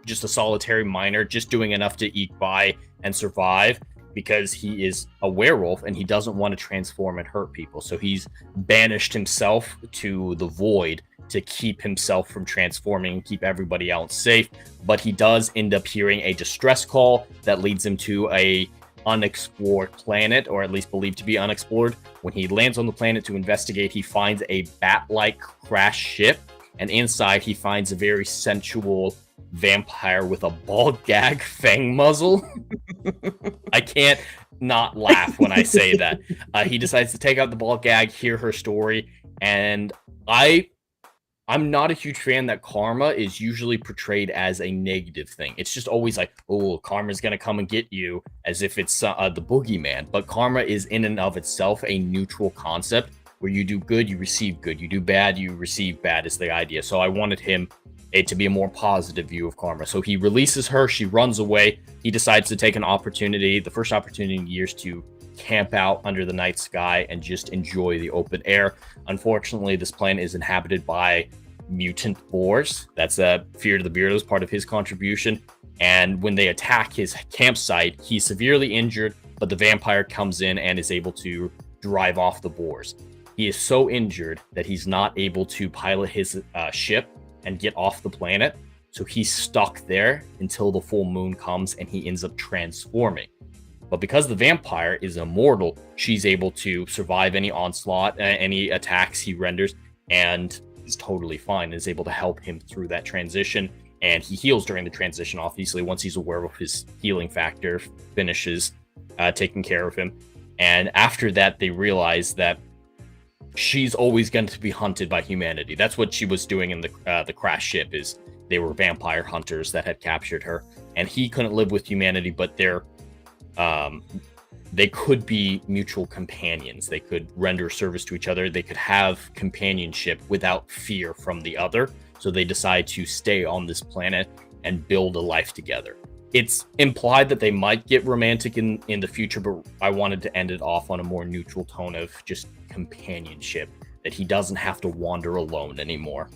just a solitary miner, just doing enough to eke by and survive, because he is a werewolf and he doesn't want to transform and hurt people. So he's banished himself to the void to keep himself from transforming and keep everybody else safe. But he does end up hearing a distress call that leads him to a unexplored planet, or at least believed to be unexplored. When he lands on the planet to investigate, he finds a bat-like crash ship, and inside he finds a very sensual vampire with a ball gag fang muzzle. I can't not laugh when I say that. He decides to take out the ball gag, hear her story, and I'm not a huge fan that karma is usually portrayed as a negative thing. It's just always like, oh, karma's gonna come and get you, as if it's the boogeyman. But karma is in and of itself a neutral concept where you do good, you receive good. You do bad, you receive bad is the idea. So I wanted him to be a more positive view of karma. So he releases her, she runs away. He decides to take an opportunity, the first opportunity in years, to camp out under the night sky and just enjoy the open air. Unfortunately, this planet is inhabited by mutant boars. That's a Fear to the Beardos, part of his contribution. And when they attack his campsite, he's severely injured, but the vampire comes in and is able to drive off the boars. He is so injured that he's not able to pilot his ship and get off the planet. So he's stuck there until the full moon comes and he ends up transforming. But because the vampire is immortal, she's able to survive any onslaught, any attacks he renders, and is totally fine and is able to help him through that transition. And he heals during the transition, obviously, once he's aware of his healing factor, finishes taking care of him. And after that, they realize that she's always going to be hunted by humanity. That's what she was doing in the crash ship, is they were vampire hunters that had captured her. And he couldn't live with humanity, but they could be mutual companions. They could render service to each other. They could have companionship without fear from the other. so they decide to stay on this planet and build a life together. It's implied that they might get romantic in the future, but I wanted to end it off on a more neutral tone of just companionship, that he doesn't have to wander alone anymore.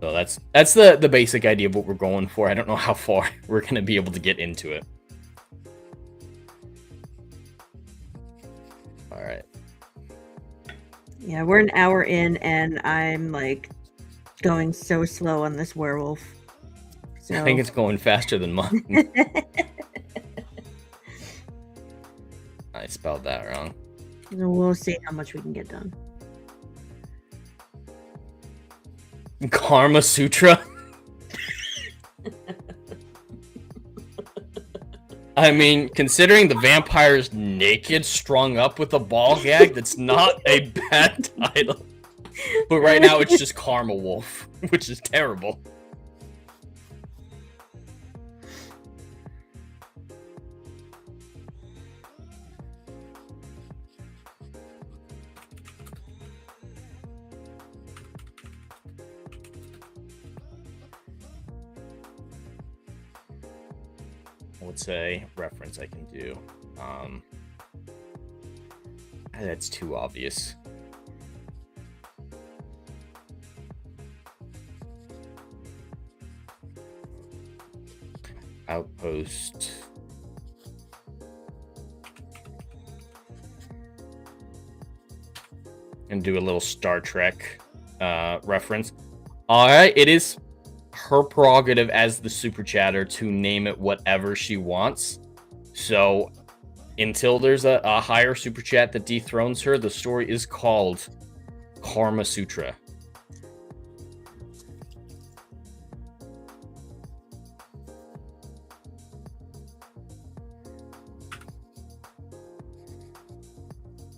So that's the basic idea of what we're going for. I don't know how far we're going to be able to get into it. All right. Yeah, we're an hour in, and I'm like going so slow on this werewolf. So I think it's going faster than mine. I spelled that wrong. We'll see how much we can get done. Karma Sutra? I mean, considering the vampire's naked, strung up with a ball gag, that's not a bad title. But right now it's just Karma Wolf, which is terrible. What's a reference I can do? That's too obvious. Outpost. And do a little Star Trek reference. Alright, it is her prerogative as the super chatter to name it whatever she wants. So until there's a higher super chat that dethrones her, the story is called Karma Sutra.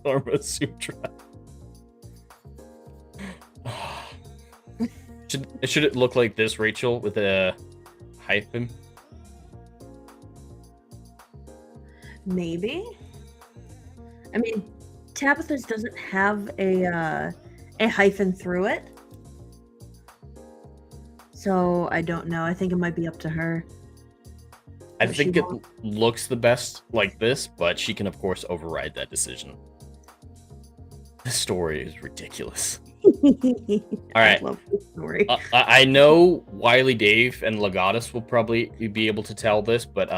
Karma Sutra. Should it look like this, Rachel, with a hyphen? Maybe. I mean, Tabitha's doesn't have a hyphen through it, so I don't know. I think it might be up to her. I think it looks the best like this, but she can, of course, override that decision. The story is ridiculous. All right. I love this story. I know Wily Dave and Legatus will probably be able to tell this, but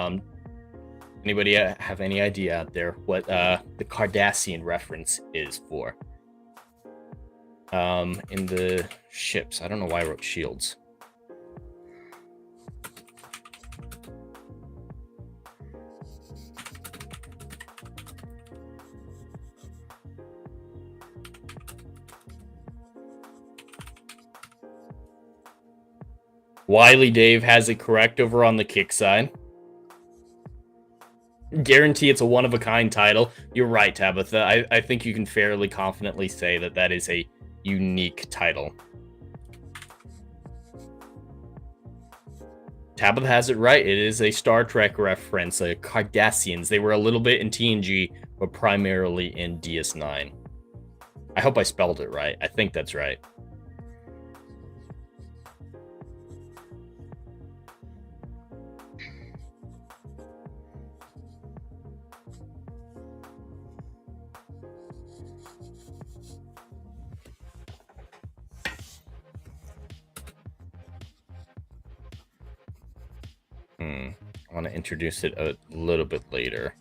anybody have any idea out there what the Cardassian reference is for? In the ships. I don't know why I wrote shields. Wily Dave has it correct over on the kick side. Guarantee it's a one-of-a-kind title. You're right, Tabitha. I think you can fairly confidently say that that is a unique title. Tabitha has it right. It is a Star Trek reference, Cardassians. They were a little bit in TNG, but primarily in DS9. I hope I spelled it right. I think that's right. I want to introduce it a little bit later.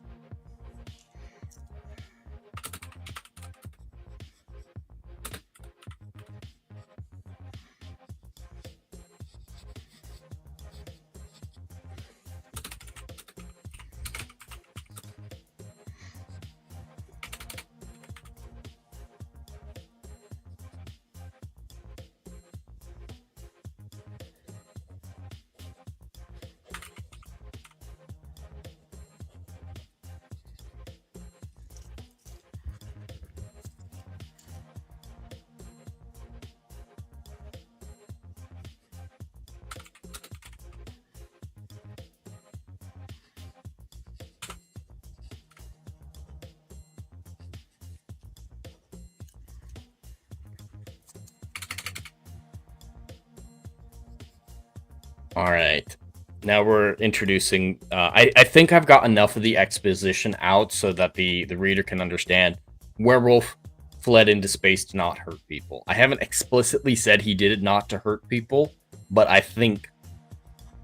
All right. Now we're introducing. I think I've got enough of the exposition out so that the reader can understand. Werewolf fled into space to not hurt people. I haven't explicitly said he did it not to hurt people, but I think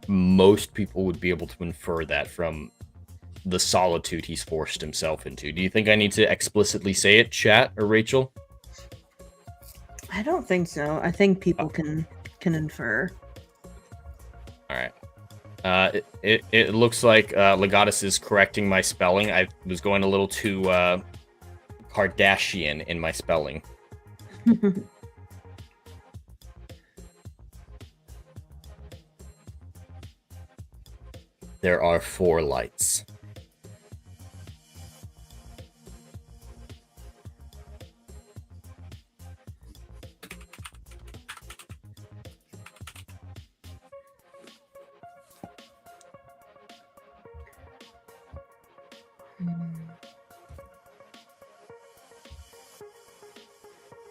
most people would be able to infer that from the solitude he's forced himself into. Do you think I need to explicitly say it, chat or Rachel? I don't think so. I think people can infer. All right. It looks like Legatus is correcting my spelling. I was going a little too Kardashian in my spelling. There are 4 lights.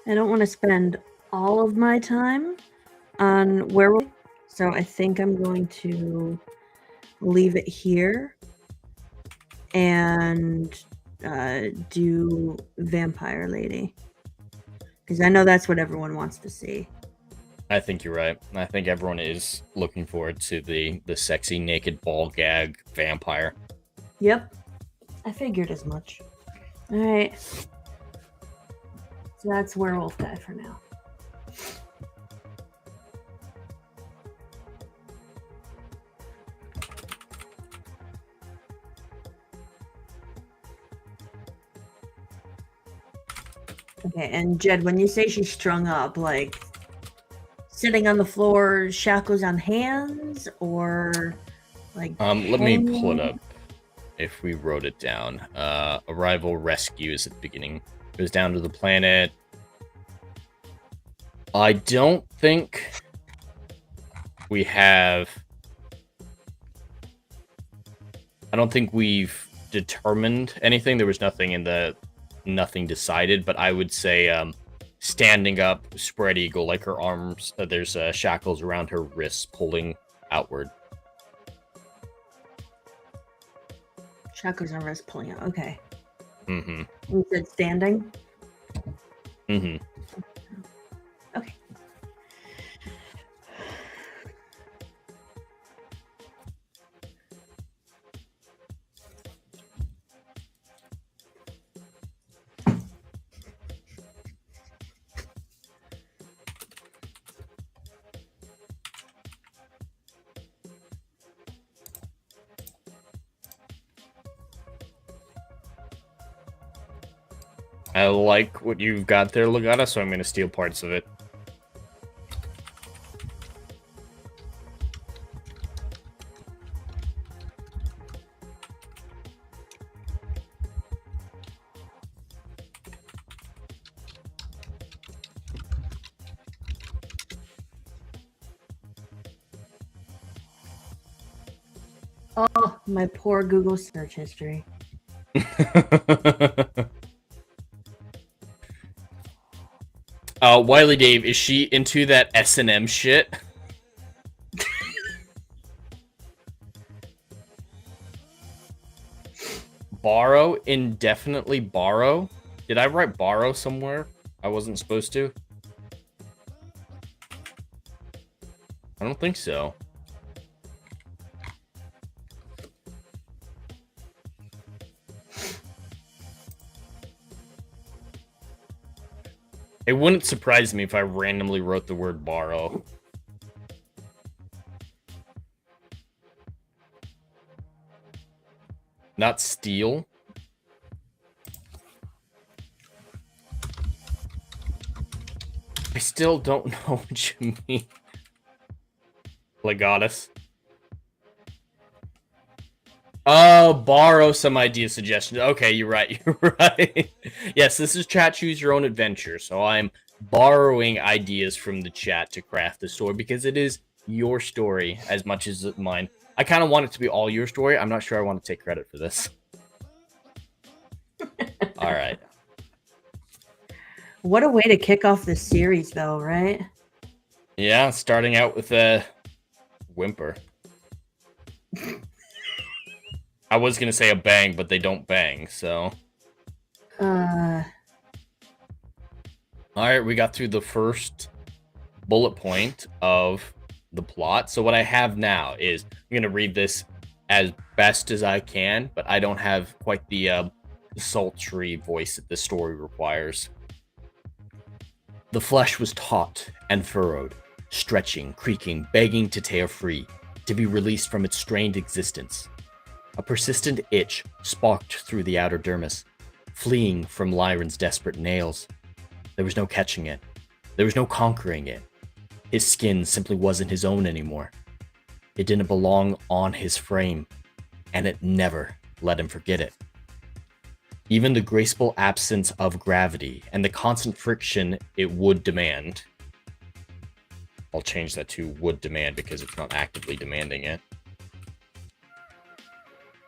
I don't want to spend all of my time on werewolf, so I think I'm going to leave it here and do vampire lady, because I know that's what everyone wants to see. I think you're right. I think everyone is looking forward to the sexy naked ball gag vampire. Yep, I figured as much. All right, so that's werewolf guy for now. Okay, and Jed, when you say she's strung up, like sitting on the floor, shackles on hands, or like let me pull it up. If we wrote it down, arrival rescue is at the beginning. Goes down to the planet. I don't think we have. I don't think we've determined anything. There was nothing decided, but I would say standing up, spread eagle, like her arms. There's shackles around her wrists, pulling outward. Shackles on wrist pulling out. Okay. Mm-hmm. You said standing? Mm-hmm. Okay. I like what you've got there, Legata, so I'm going to steal parts of it. Oh, my poor Google search history. Wiley Dave, is she into that S&M shit? Borrow, indefinitely borrow? Did I write borrow somewhere? I wasn't supposed to? I don't think so. It wouldn't surprise me if I randomly wrote the word borrow. Not steal. I still don't know what you mean. Legatus. Oh, borrow some idea suggestions. Okay, you're right. You're right. Yes, this is chat choose your own adventure. So I'm borrowing ideas from the chat to craft the story because it is your story as much as mine. I kind of want it to be all your story. I'm not sure I want to take credit for this. All right. What a way to kick off this series, though, right? Yeah, starting out with whimper. I was gonna say a bang, but they don't bang, so. Alright, we got through the first bullet point of the plot. So what I have now is, I'm gonna read this as best as I can, but I don't have quite the sultry voice that the story requires. The flesh was taut and furrowed, stretching, creaking, begging to tear free, to be released from its strained existence. A persistent itch sparked through the outer dermis, fleeing from Lyron's desperate nails. There was no catching it. There was no conquering it. His skin simply wasn't his own anymore. It didn't belong on his frame, and it never let him forget it. Even the graceful absence of gravity and the constant friction it would demand. I'll change that to would demand because it's not actively demanding it.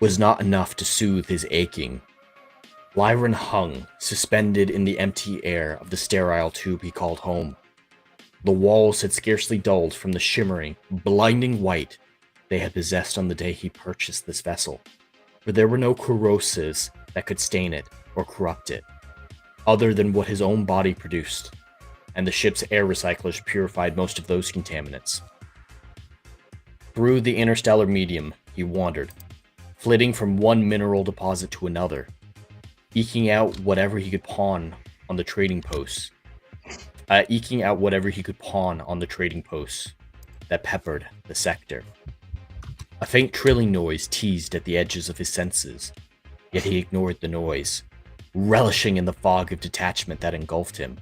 Was not enough to soothe his aching. Lyron hung, suspended in the empty air of the sterile tube he called home. The walls had scarcely dulled from the shimmering, blinding white they had possessed on the day he purchased this vessel, for there were no corrosives that could stain it or corrupt it, other than what his own body produced, and the ship's air recyclers purified most of those contaminants. Through the interstellar medium, he wandered, flitting from one mineral deposit to another, eking out whatever he could pawn on the trading posts. That peppered the sector. A faint trilling noise teased at the edges of his senses, yet he ignored the noise, relishing in the fog of detachment that engulfed him.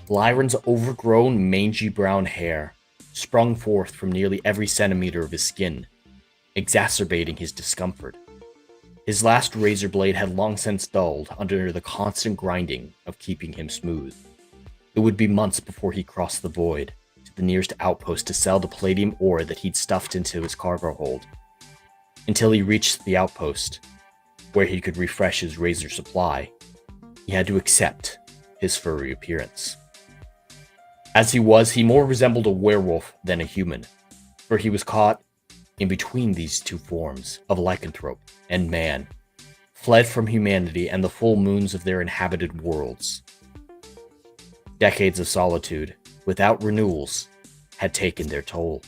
Lyron's overgrown, mangy brown hair sprung forth from nearly every centimeter of his skin, exacerbating his discomfort. His last razor blade had long since dulled under the constant grinding of keeping him smooth. It would be months before he crossed the void to the nearest outpost to sell the palladium ore that he'd stuffed into his cargo hold. Until he reached the outpost, where he could refresh his razor supply, he had to accept his furry appearance. As he was, he more resembled a werewolf than a human, for he was caught in between these two forms of lycanthrope and man, fled from humanity and the full moons of their inhabited worlds. Decades of solitude, without renewals, had taken their toll.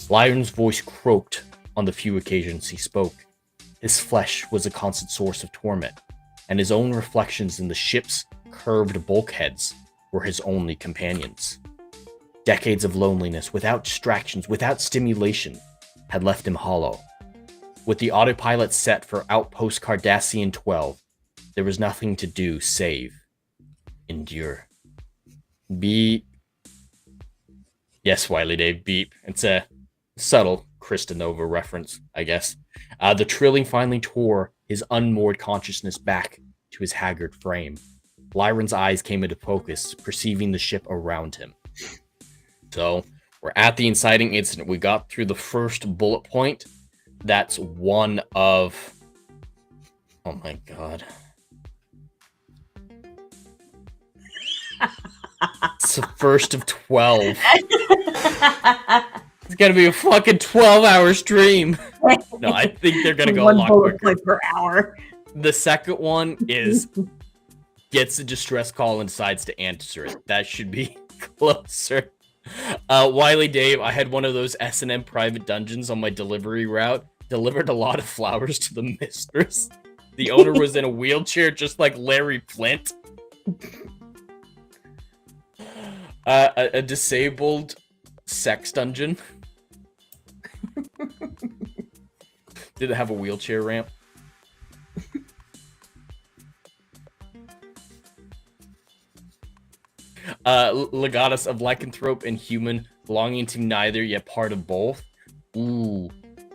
Lyron's voice croaked on the few occasions he spoke. His flesh was a constant source of torment, and his own reflections in the ship's curved bulkheads were his only companions. Decades of loneliness, without distractions, without stimulation, had left him hollow. With the autopilot set for Outpost Cardassian 12, there was nothing to do save endure. Beep. Yes, Wiley Dave, beep. It's a subtle Krista Nova reference, I guess. The trilling finally tore his unmoored consciousness back to his haggard frame. Lyron's eyes came into focus, perceiving the ship around him. So, we're at the inciting incident. We got through the first bullet point. That's one of... Oh my god. It's the first of 12. It's gonna be a fucking 12-hour stream. No, I think they're gonna go a lot quicker. Per hour. The second one is gets a distress call and decides to answer it. That should be closer. Wiley Dave, I had one of those S&M private dungeons on my delivery route. Delivered a lot of flowers to the mistress. The owner was in a wheelchair, just like Larry Flint. A disabled sex dungeon. Did it have a wheelchair ramp? Legatus of lycanthrope and human, belonging to neither yet part of both. Ooh,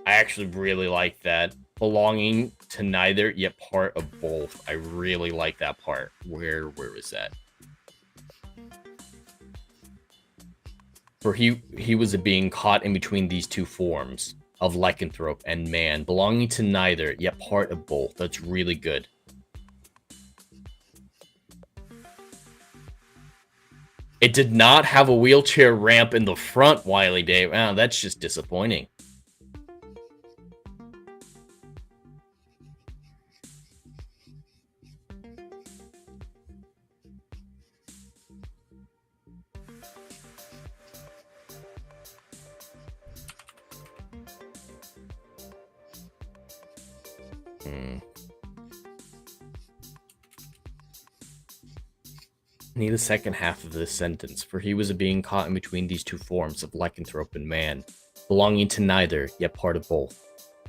I actually really like that. Belonging to neither yet part of both. I really like that part. Where is that? For he was a being caught in between these two forms of lycanthrope and man, belonging to neither yet part of both. That's really good. It did not have a wheelchair ramp in the front, Wiley Dave. Wow, that's just disappointing. Need the second half of this sentence, for he was a being caught in between these two forms of lycanthrope and man, belonging to neither, yet part of both,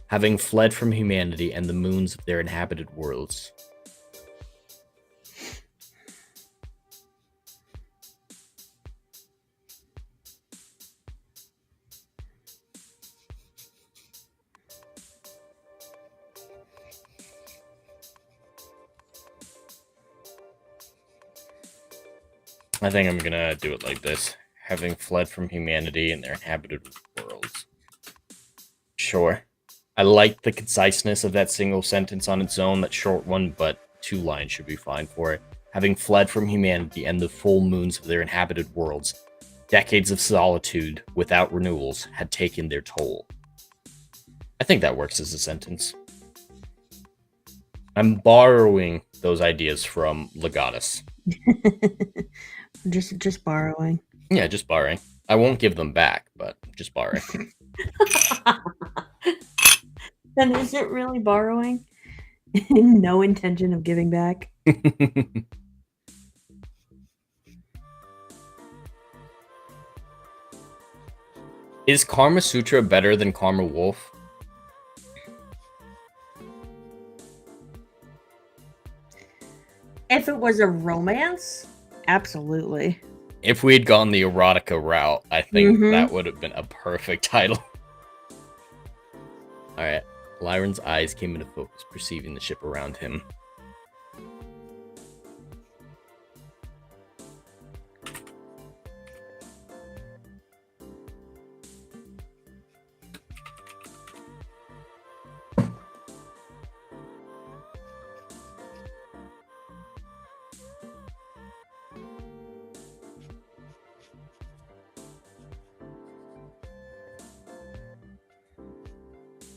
having fled from humanity and the moons of their inhabited worlds. I think I'm gonna do it like this. Having fled from humanity and their inhabited worlds. Sure. I like the conciseness of that single sentence on its own, that short one, but 2 lines should be fine for it. Having fled from humanity and the full moons of their inhabited worlds, decades of solitude without renewals had taken their toll. I think that works as a sentence. I'm borrowing those ideas from Legatus. Just borrowing. Yeah, just borrowing. I won't give them back, but just borrowing. Then is it really borrowing? No intention of giving back? Is Karma Sutra better than Karma Wolf? If it was a romance, absolutely. If we had gone the erotica route, I think that would have been a perfect title. Alright. Lyron's eyes came into focus, perceiving the ship around him.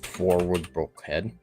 Forward broke head.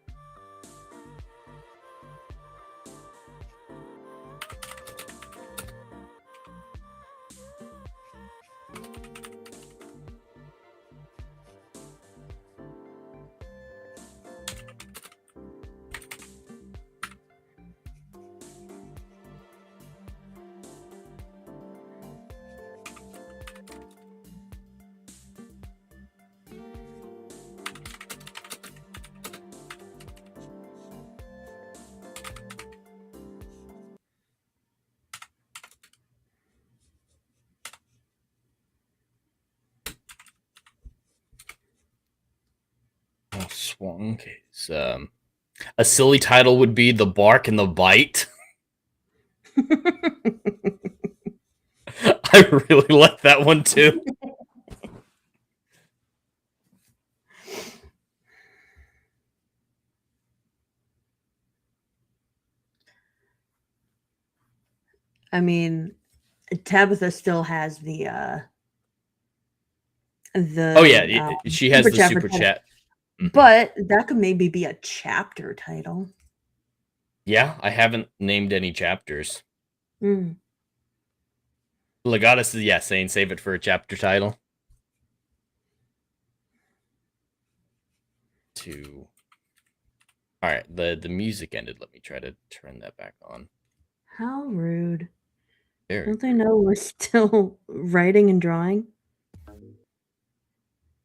Swung case. A silly title would be The Bark and the Bite. I really like that one too. I mean, Tabitha still has the oh yeah, she has the super chat. But that could maybe be a chapter title. Yeah, I haven't named any chapters. Mm. Legatus is saying save it for a chapter title. Alright, the music ended. Let me try to turn that back on. How rude. Very Don't they know we're still writing and drawing?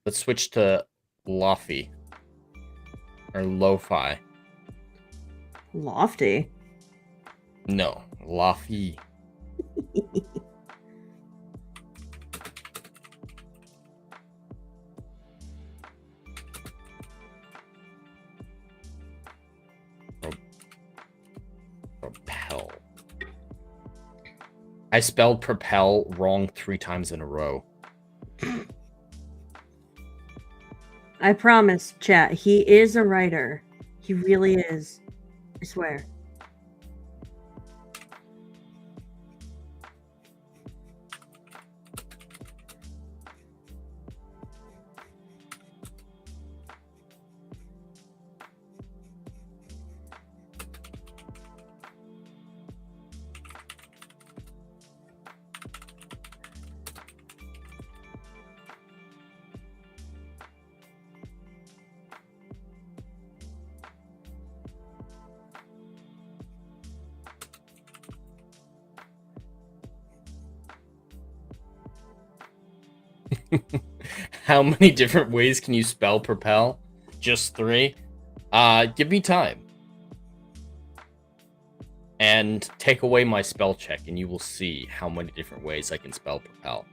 Let's switch to Lofty. Or Lo-Fi. Lofty? No, Lofty. Propel. I spelled propel wrong 3 times in a row. I promise, chat, he is a writer. He really is. I swear. How many different ways can you spell propel? Just 3? Give me time. And take away my spell check, and you will see how many different ways I can spell propel.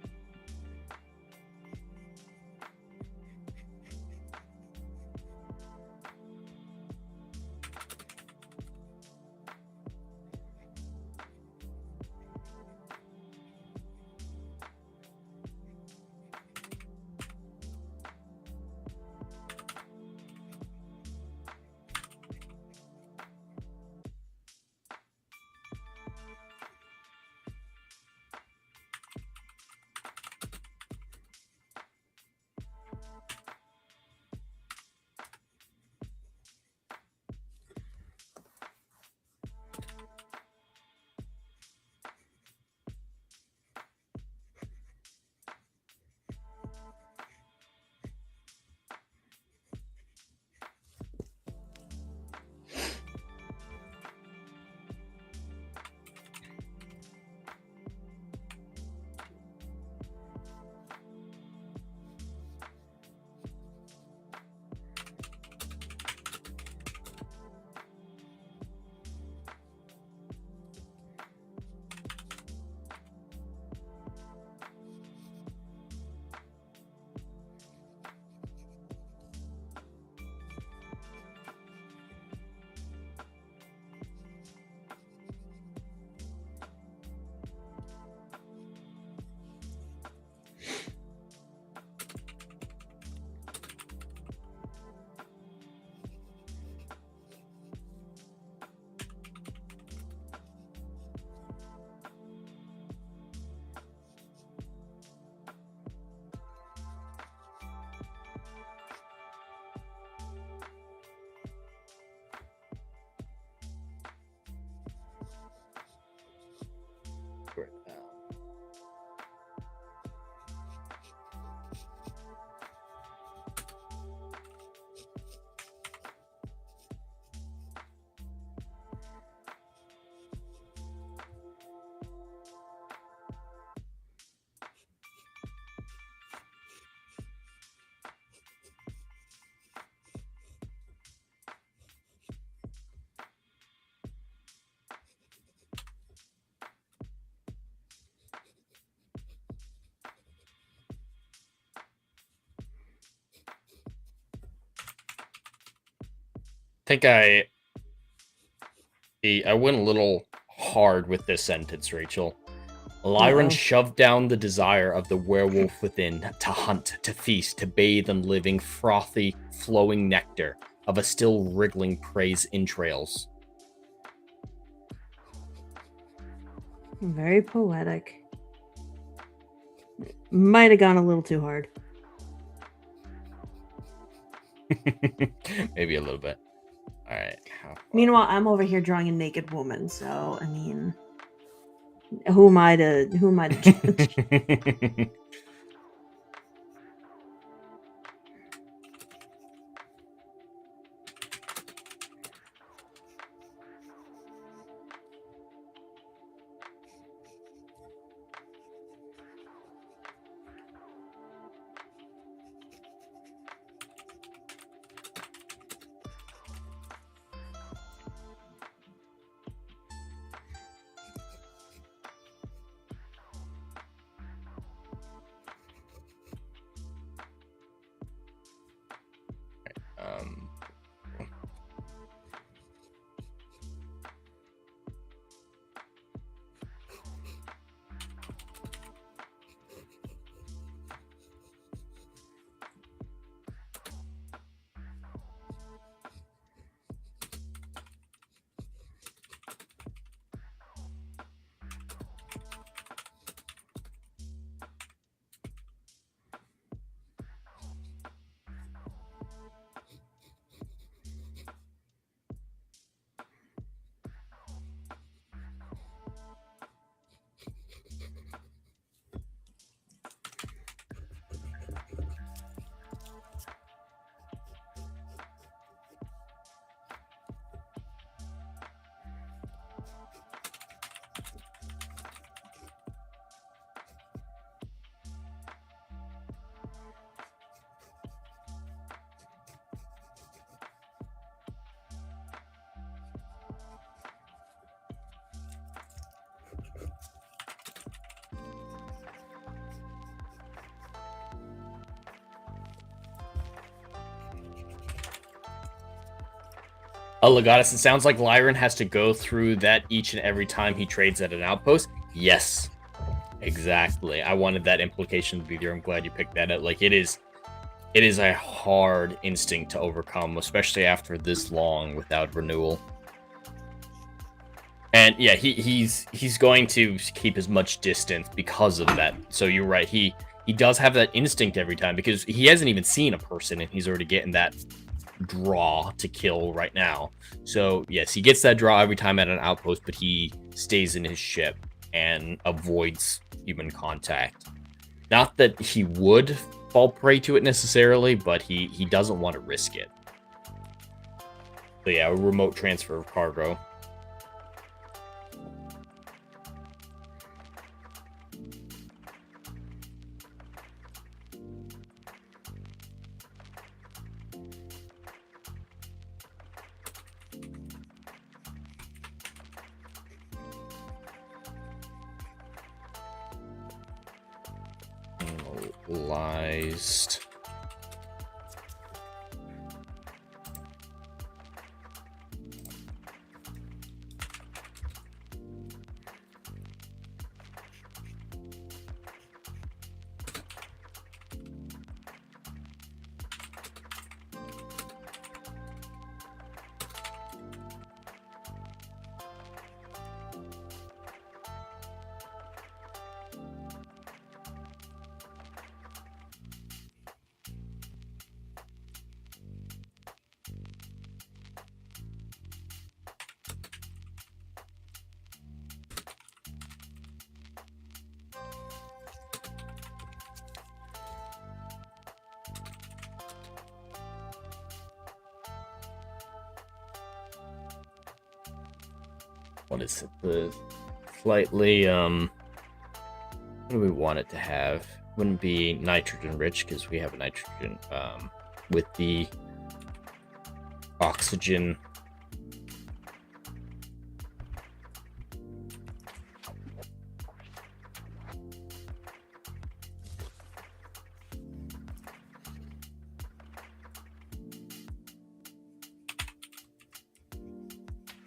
Think I went a little hard with this sentence, Rachel. Lyron shoved down the desire of the werewolf within to hunt, to feast, to bathe in living, frothy, flowing nectar of a still wriggling prey's entrails. Very poetic. Might have gone a little too hard. Maybe a little bit. All right. Meanwhile, I'm over here drawing a naked woman, so I mean, who am I to judge? Legatus, it sounds like Lyron has to go through that each and every time he trades at an outpost. Yes, exactly. I wanted that implication to be there. I'm glad you picked that up. Like, it is a hard instinct to overcome, especially after this long without renewal. And yeah, he's going to keep as much distance because of that. So you're right. He does have that instinct every time because he hasn't even seen a person and he's already getting that draw to kill right now. So yes, he gets that draw every time at an outpost, but he stays in his ship and avoids human contact. Not that he would fall prey to it necessarily, but he doesn't want to risk it. So yeah, a remote transfer of cargo. Analyzed. What is it? The slightly what do we want it to have? Wouldn't be nitrogen rich because we have a nitrogen with the oxygen.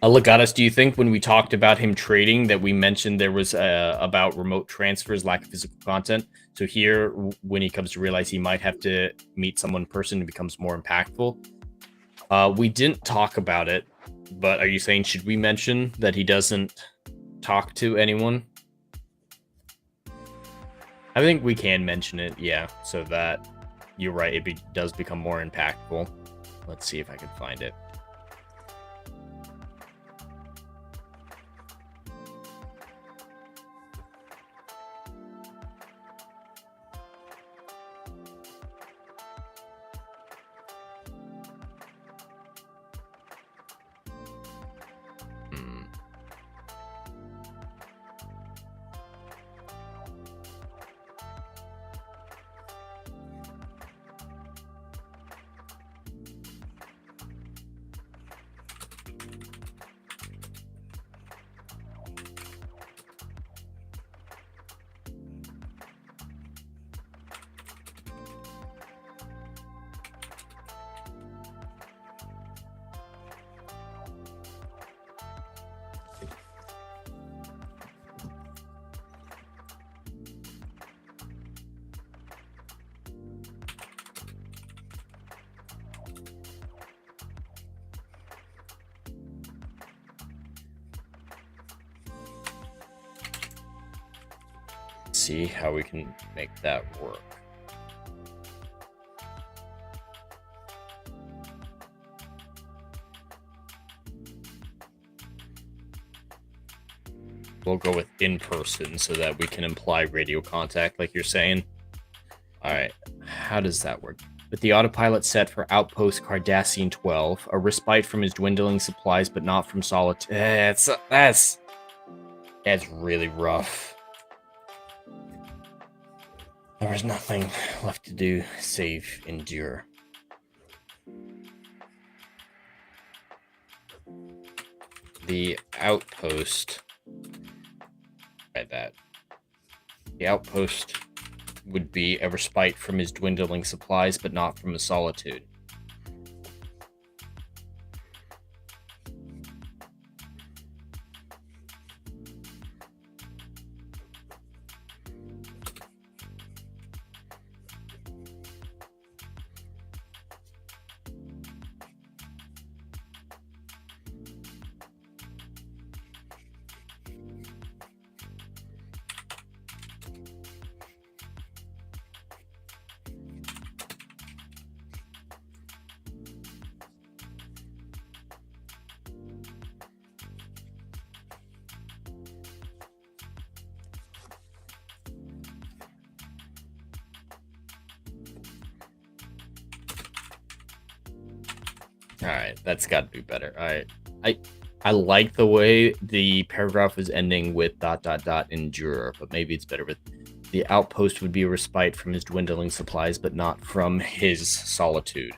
Legatus, do you think when we talked about him trading that we mentioned there was about remote transfers, lack of physical content? So here, when he comes to realize he might have to meet someone in person, it becomes more impactful. We didn't talk about it, but are you saying should we mention that he doesn't talk to anyone? I think we can mention it, yeah, so that you're right, it does become more impactful. Let's see if I can find it. See how we can make that work. We'll go with in person so that we can imply radio contact like you're saying. All right, how does that work? With the autopilot set for Outpost Cardassian 12, a respite from his dwindling supplies, but not from solitude. That's really rough. There was nothing left to do save endure. The outpost. Right, that. The outpost would be a respite from his dwindling supplies, but not from his solitude. All right, that's got to be better. All right, I like the way the paragraph is ending with ... endure, but maybe it's better with the outpost would be a respite from his dwindling supplies, but not from his solitude.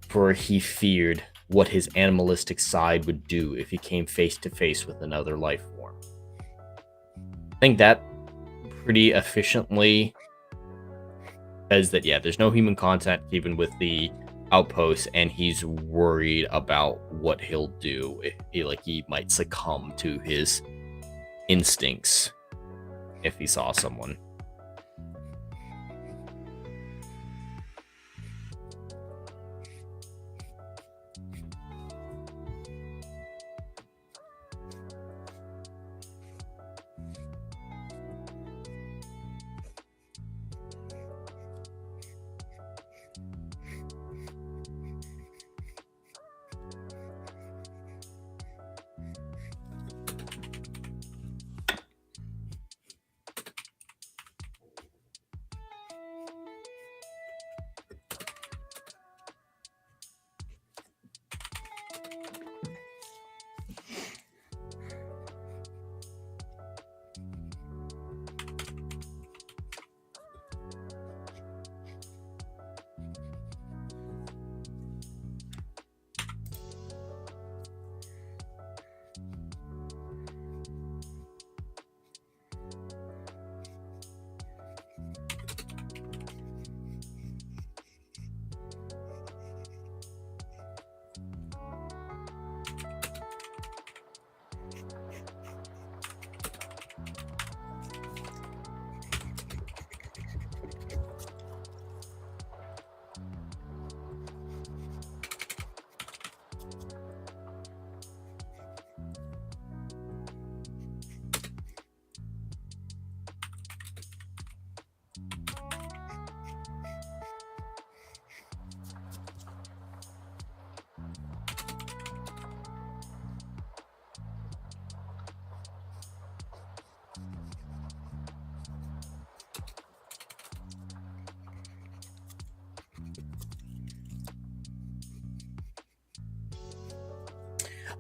For he feared what his animalistic side would do if he came face to face with another life form. I think that pretty efficiently says that, yeah, there's no human contact even with the outpost, and he's worried about what he'll do if he might succumb to his instincts if he saw someone.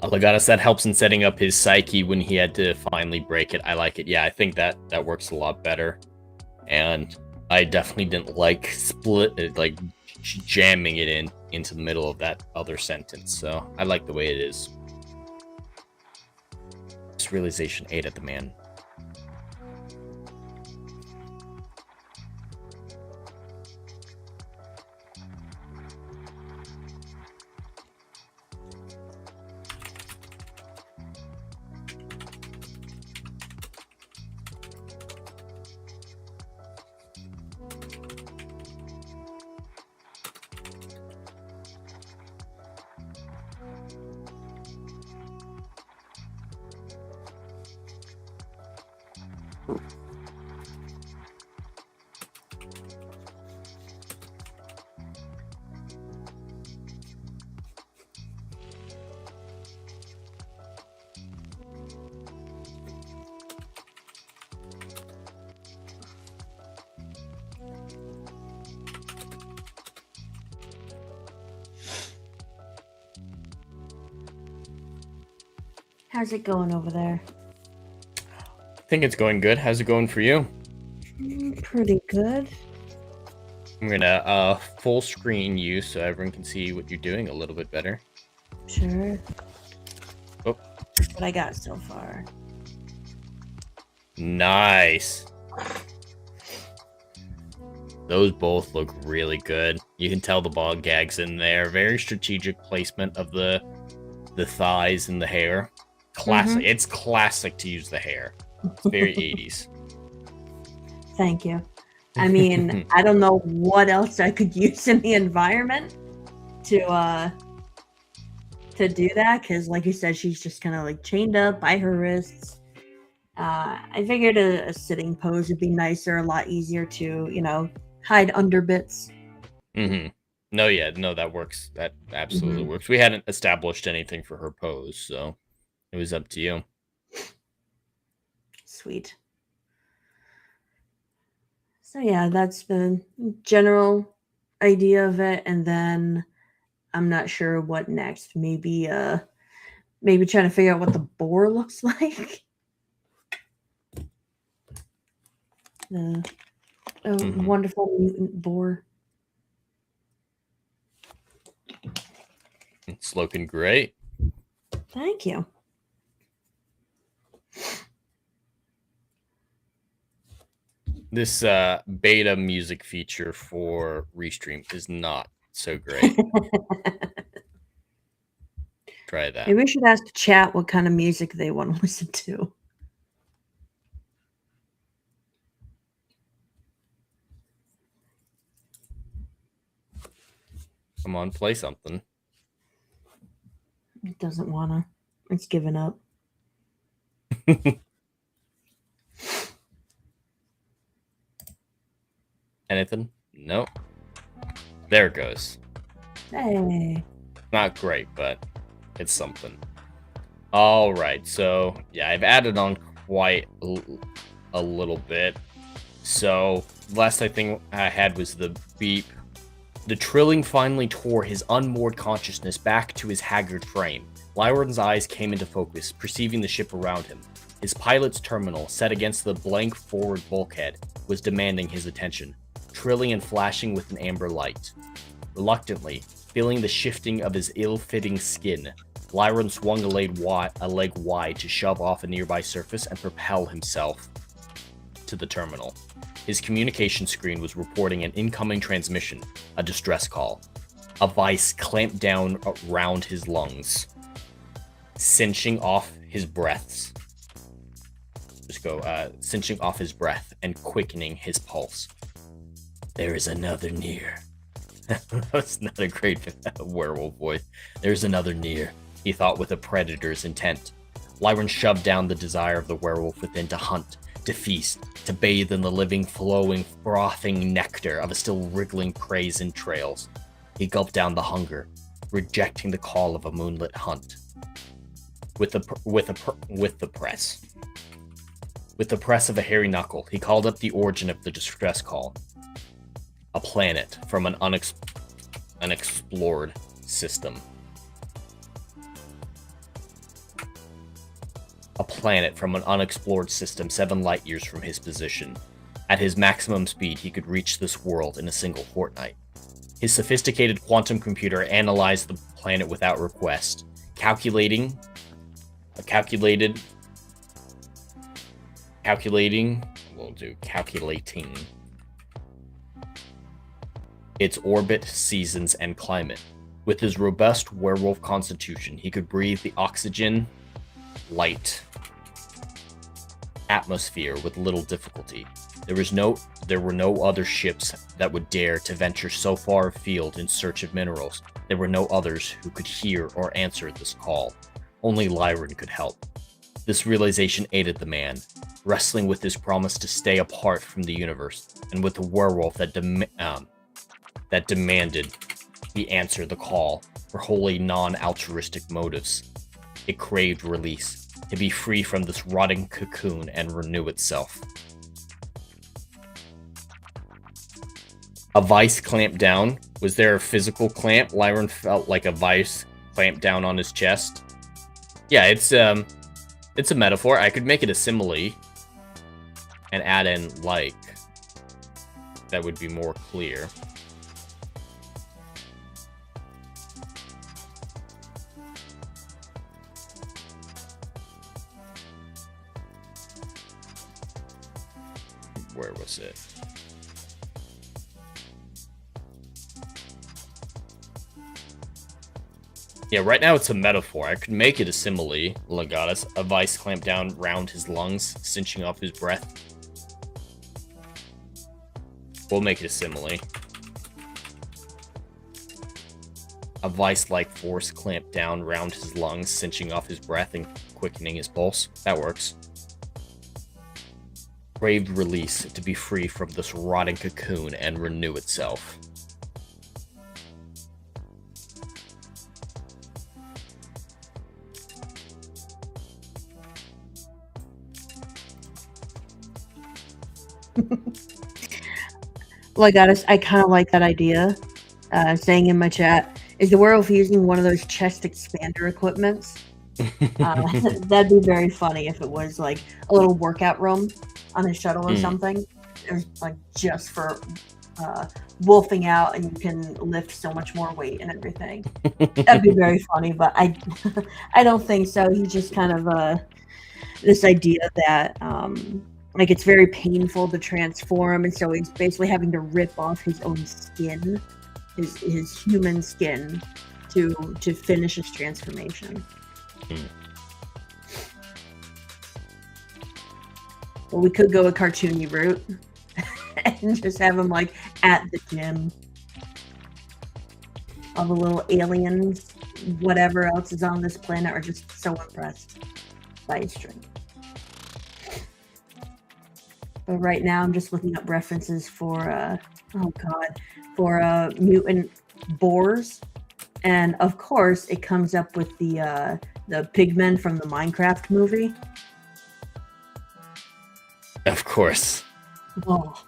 Legatus, that helps in setting up his psyche when he had to finally break it. I like it. Yeah, I think that works a lot better. And I definitely didn't like jamming it into the middle of that other sentence. So I like the way it is. This realization ate at the man. How's it going over there? I think it's going good. How's it going for you? Pretty good. I'm gonna full screen you so everyone can see what you're doing a little bit better. Sure. Oh. What I got so far. Nice. Those both look really good. You can tell the ball gags in there. Very strategic placement of the thighs and the hair. Classic. Mm-hmm. It's classic to use the hair. It's very 80s. Thank you. I mean, I don't know what else I could use in the environment to do that, because like you said, she's just kind of like chained up by her wrists. I figured a sitting pose would be nicer, a lot easier to, hide under bits. Mm-hmm. No, that works. That absolutely works. We hadn't established anything for her pose, so it was up to you. Sweet. So yeah, that's the general idea of it. And then I'm not sure what next. Maybe trying to figure out what the boar looks like. The wonderful mutant boar. It's looking great. Thank you. This beta music feature for Restream is not so great. Try that. Maybe we should ask chat what kind of music they want to listen to. Come on, play something. It doesn't wanna. It's given up. Anything? Nope. There it goes. Hey. Not great, but it's something. All right, so yeah, I've added on quite a little bit. So last thing I had was the beep. The trilling finally tore his unmoored consciousness back to his haggard frame. Lyron's eyes came into focus, perceiving the ship around him. His pilot's terminal, set against the blank forward bulkhead, was demanding his attention, trilling and flashing with an amber light. Reluctantly, feeling the shifting of his ill-fitting skin, Lyron swung a leg wide to shove off a nearby surface and propel himself to the terminal. His communication screen was reporting an incoming transmission, a distress call. A vice clamped down around his lungs, cinching off his breaths. Cinching off his breath and quickening his pulse. There is another near. That's not a great werewolf voice. There's another near, he thought with a predator's intent. Lyron shoved down the desire of the werewolf within to hunt, to feast, to bathe in the living, flowing, frothing nectar of a still wriggling prey's entrails. He gulped down the hunger, rejecting the call of a moonlit hunt. With the press of a hairy knuckle, he called up the origin of the distress call. A planet from an unexplored system. A planet from an unexplored system 7 light years from his position. At his maximum speed, he could reach this world in a single fortnight. His sophisticated quantum computer analyzed the planet without request, calculating its orbit, seasons, and climate. With his robust werewolf constitution, he could breathe the oxygen, light, atmosphere with little difficulty. There were no other ships that would dare to venture so far afield in search of minerals. There were no others who could hear or answer this call. Only Lyron could help. This realization aided the man, wrestling with his promise to stay apart from the universe, and with the werewolf that demanded he answer the call for wholly non-altruistic motives. It craved release, to be free from this rotting cocoon and renew itself. A vice clamped down. Was there a physical clamp? Lyron felt like a vice clamped down on his chest. Yeah, it's a metaphor. I could make it a simile and add in like. That would be more clear. Where was it? Yeah, right now it's a metaphor. I could make it a simile, Legatus. A vice clamped down round his lungs, cinching off his breath. We'll make it a simile. A vice-like force clamped down round his lungs, cinching off his breath and quickening his pulse. That works. Craved release to be free from this rotting cocoon and renew itself. Well, I kind of like that idea. Saying in my chat, Is the werewolf using one of those chest expander equipments? That'd be very funny if it was like a little workout room on his shuttle or something. It was like just for wolfing out, and you can lift so much more weight and everything. That'd be very funny, but I don't think so. He's just kind of this idea that like it's very painful to transform, and so he's basically having to rip off his own skin, his human skin, to finish his transformation. Well, we could go a cartoony route and just have him like at the gym. All the little aliens, whatever else is on this planet, are just so impressed by his strength. But right now, I'm just looking up references for mutant boars, and of course, it comes up with the pigmen from the Minecraft movie. Of course. Oh.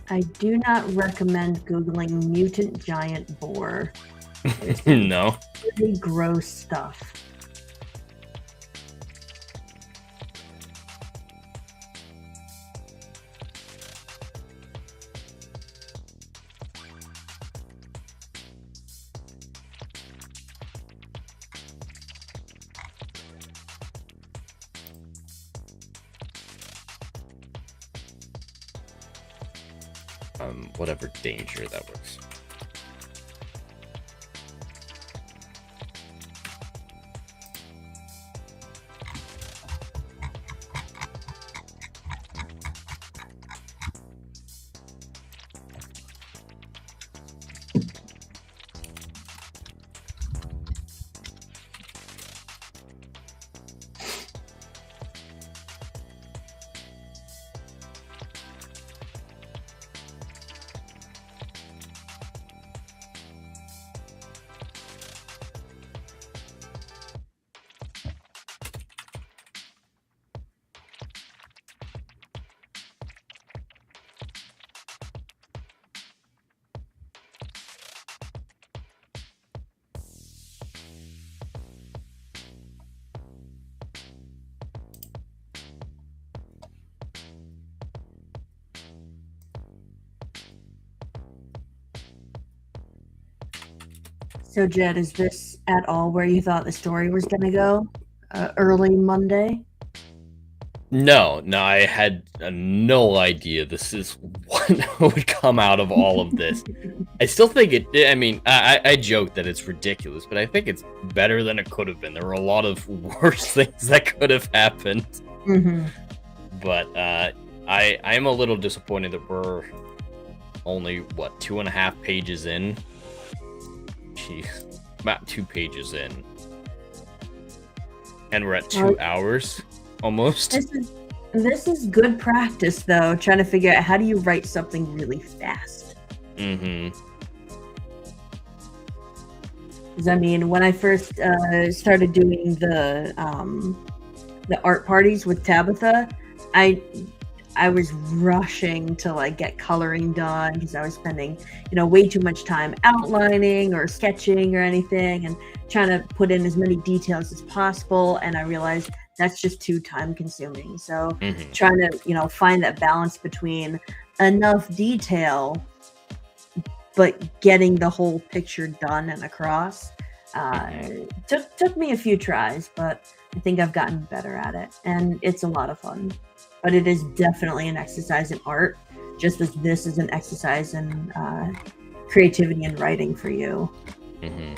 I do not recommend Googling mutant giant boar. No. Really gross stuff. Whatever danger that was. So, Jed, is this at all where you thought the story was going to go early Monday? No, I had no idea this is what would come out of all of this. I still think I joke that it's ridiculous, but I think it's better than it could have been. There were a lot of worse things that could have happened. Mm-hmm. But I'm a little disappointed that we're only, 2.5 pages in? Jeez, about 2 pages in. And we're at 2 hours, almost. This is good practice, though, trying to figure out how do you write something really fast. Mm-hmm. Because, I mean, when I first started doing the art parties with Tabitha, I was rushing to get coloring done because I was spending way too much time outlining or sketching or anything and trying to put in as many details as possible. And I realized that's just too time consuming. So Mhm. trying to, find that balance between enough detail but getting the whole picture done and across took me a few tries, but I think I've gotten better at it, and it's a lot of fun. But it is definitely an exercise in art, just as this is an exercise in creativity and writing for you. Mhm.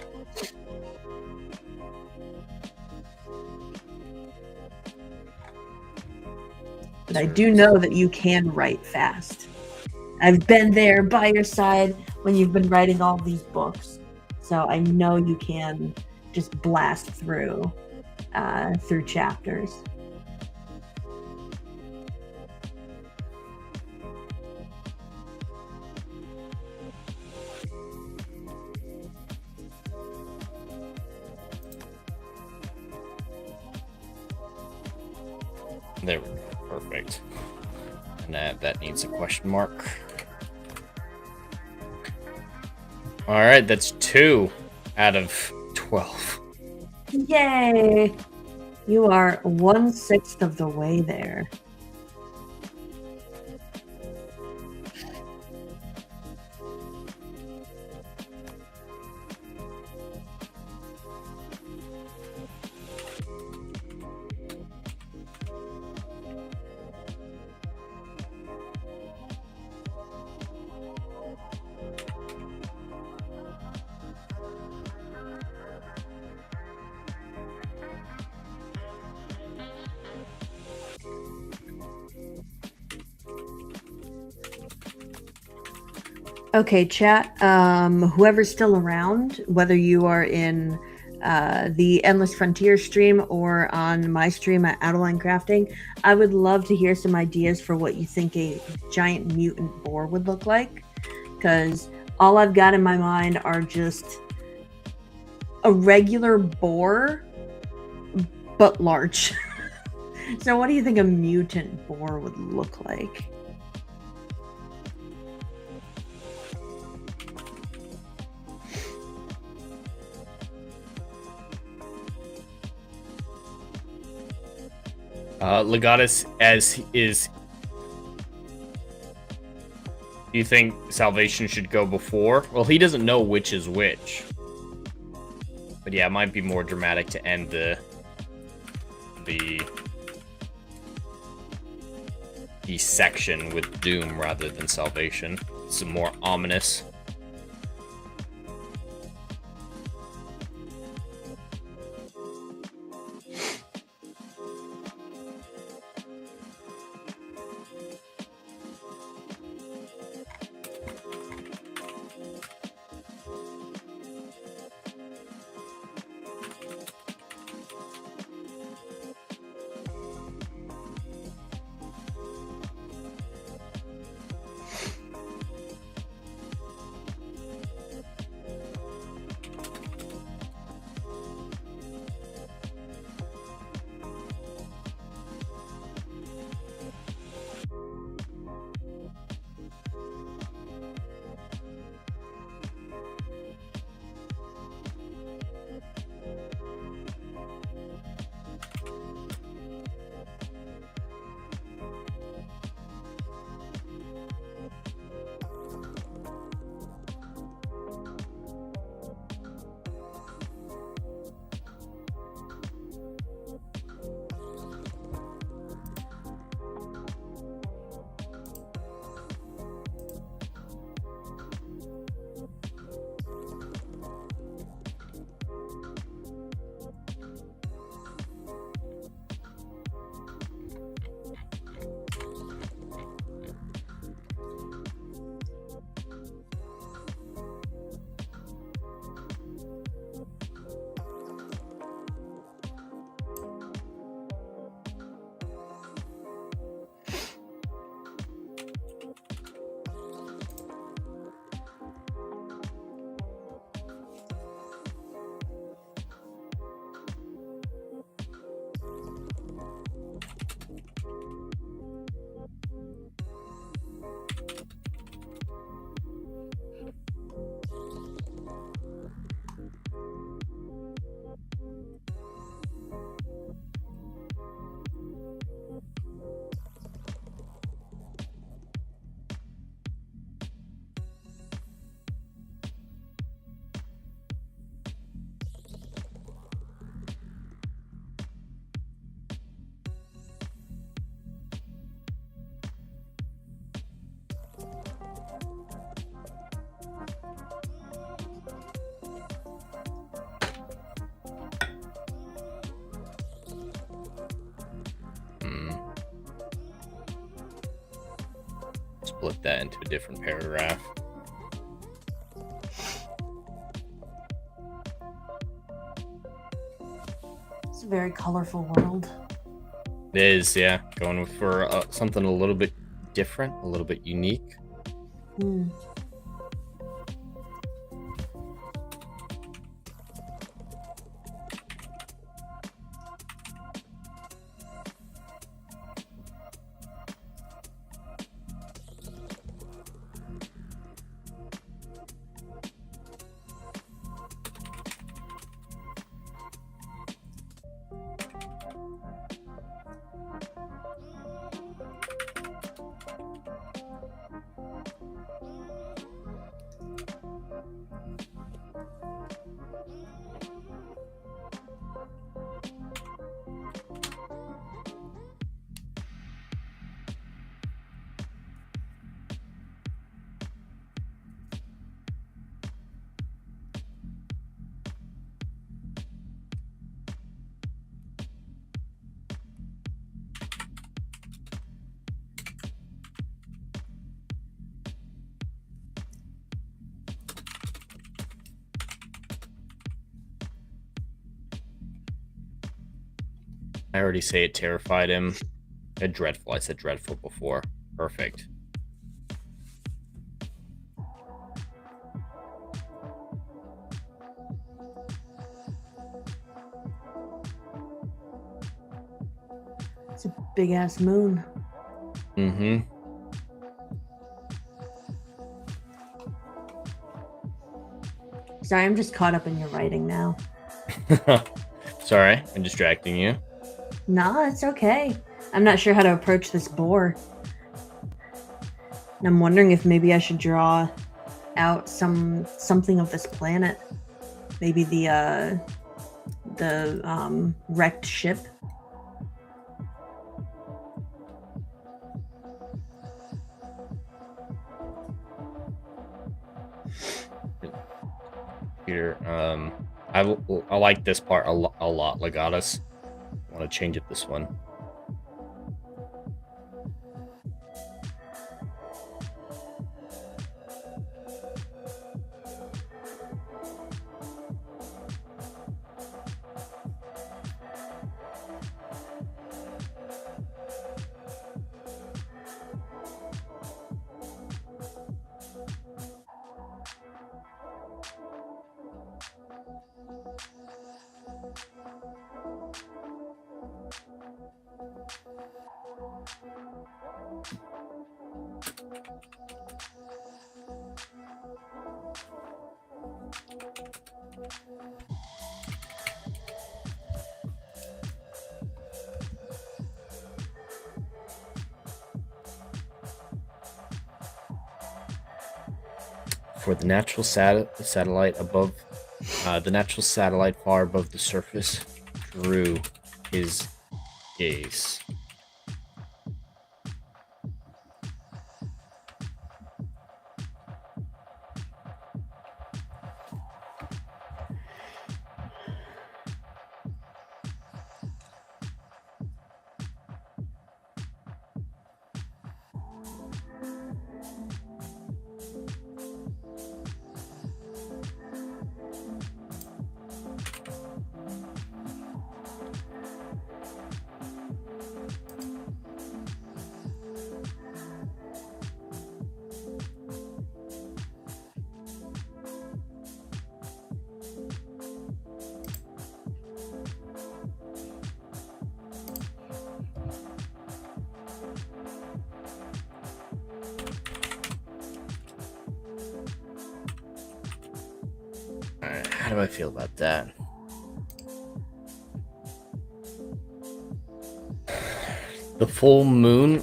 But I do know that you can write fast. I've been there by your side when you've been writing all these books, so I know you can just blast through chapters. There we go. Perfect. And that needs a question mark. All right, that's 2 out of 12. Yay! You are 1/6 of the way there. Okay, chat. Whoever's still around, whether you are in the Endless Frontier stream or on my stream at Adeline Crafting, I would love to hear some ideas for what you think a giant mutant boar would look like. Because all I've got in my mind are just a regular boar, but large. So what do you think a mutant boar would look like? Legatus, as is. Do you think salvation should go before? Well, he doesn't know which is which. But yeah, it might be more dramatic to end the section with doom rather than salvation. It's more ominous. split that into a different paragraph. It's a very colorful world. It is, yeah. Going for something a little bit different, a little bit unique. I already say it terrified him. Dreadful. I said dreadful before. Perfect. It's a big ass moon. Mm-hmm. Sorry, I'm just caught up in your writing now. Sorry, I'm distracting you. Nah, it's okay. I'm not sure how to approach this boar. And I'm wondering if maybe I should draw out something of this planet. Maybe the wrecked ship. Here, I like this part a lot, Legatus. I want to change it this one. For the natural satellite above, the natural satellite far above the surface drew his gaze. Alright, how do I feel about that? The full moon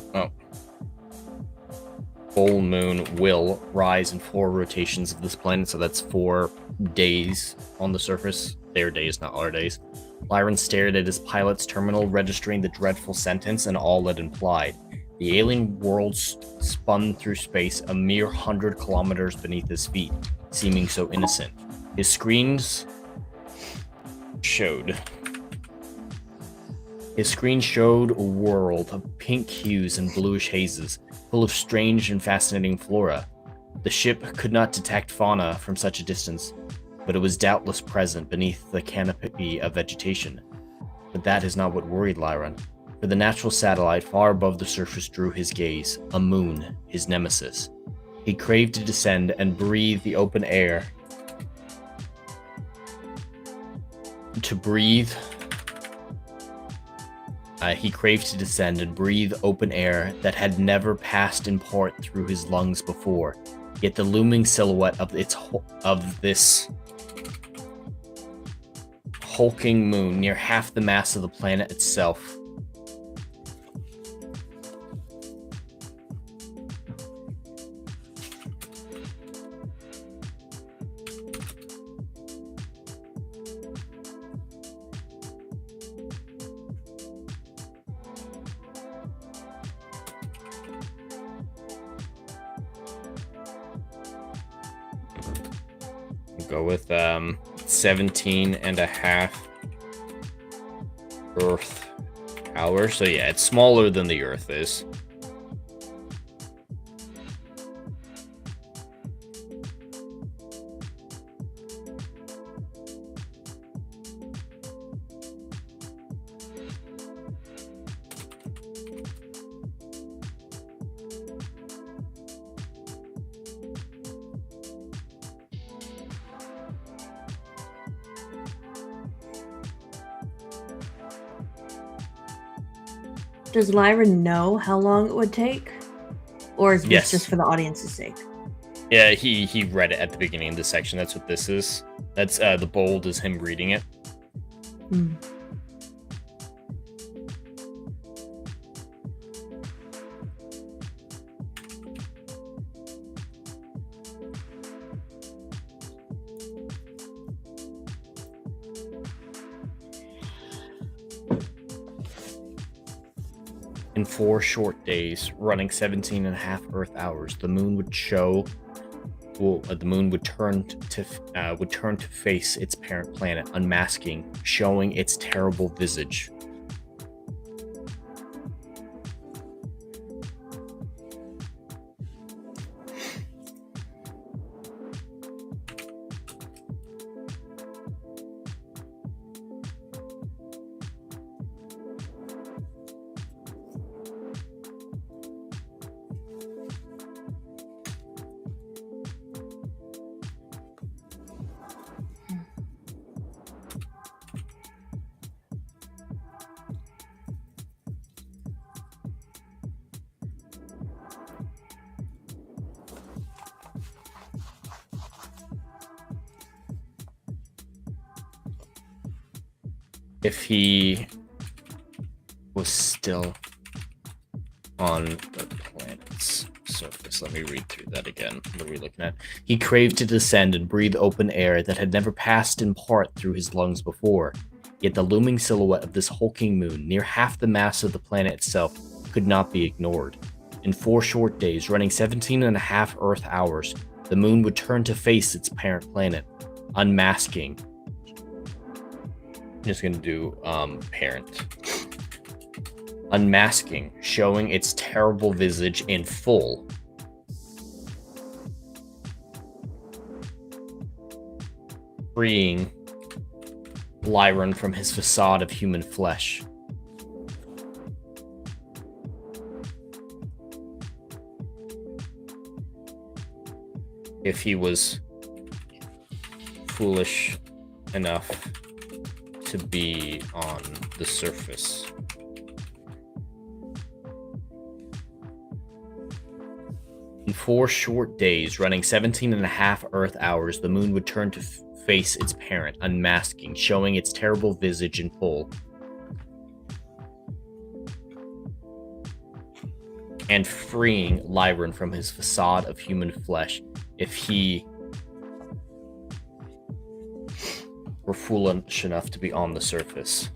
will rise in 4 rotations of this planet, so that's 4 days on the surface. Their days, not our days. Lyron stared at his pilot's terminal, registering the dreadful sentence and all it implied. The alien world spun through space a mere 100 kilometers beneath his feet, seeming so innocent. His screens showed a world of pink hues and bluish hazes, full of strange and fascinating flora. The ship could not detect fauna from such a distance, but it was doubtless present beneath the canopy of vegetation. But that is not what worried Lyron, for the natural satellite far above the surface drew his gaze, a moon, his nemesis. He craved to descend and breathe the open air. He craved to descend and breathe open air that had never passed in part through his lungs before. Yet the looming silhouette of this hulking moon, near half the mass of the planet itself, go with 17 and a half Earth hours. So yeah, it's smaller than the Earth is. Does Lyra know how long it would take? Or is this Yes. just for the audience's sake? Yeah, he read it at the beginning of the section. That's what this is. That's the bold is him reading it. Hmm. In 4 short days, running 17 and a half Earth hours, the moon would turn to face its parent planet, unmasking, showing its terrible visage. If he was still on the planet's surface. Let me read through that again. What are we looking at? He craved to descend and breathe open air that had never passed in part through his lungs before. Yet the looming silhouette of this hulking moon, near half the mass of the planet itself, could not be ignored. In 4 short days, running 17 and a half Earth hours, the moon would turn to face its parent planet, unmasking. I'm just going to do parent. Unmasking, showing its terrible visage in full. Freeing Lyron from his facade of human flesh. If he was foolish enough to be on the surface. In 4 short days, running 17 and a half Earth hours, the moon would turn to face its parent, unmasking, showing its terrible visage in full. And freeing Lyron from his facade of human flesh if he were foolish enough to be on the surface.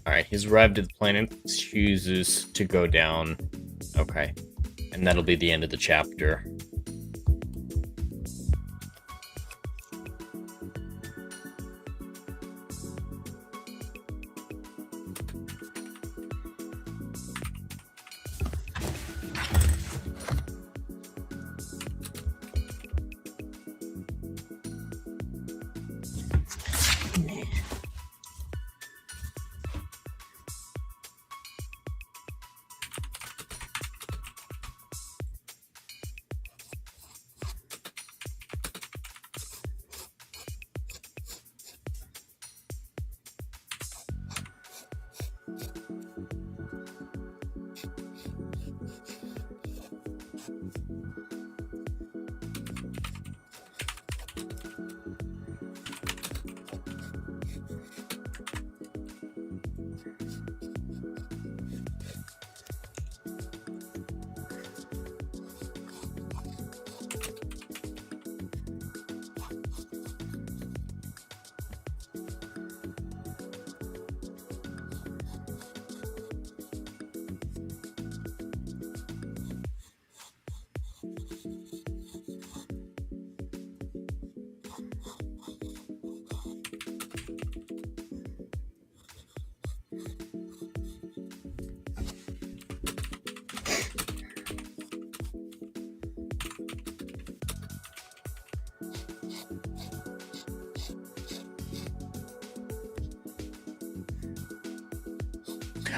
Alright, he's arrived at the planet, chooses to go down. Okay. And that'll be the end of the chapter.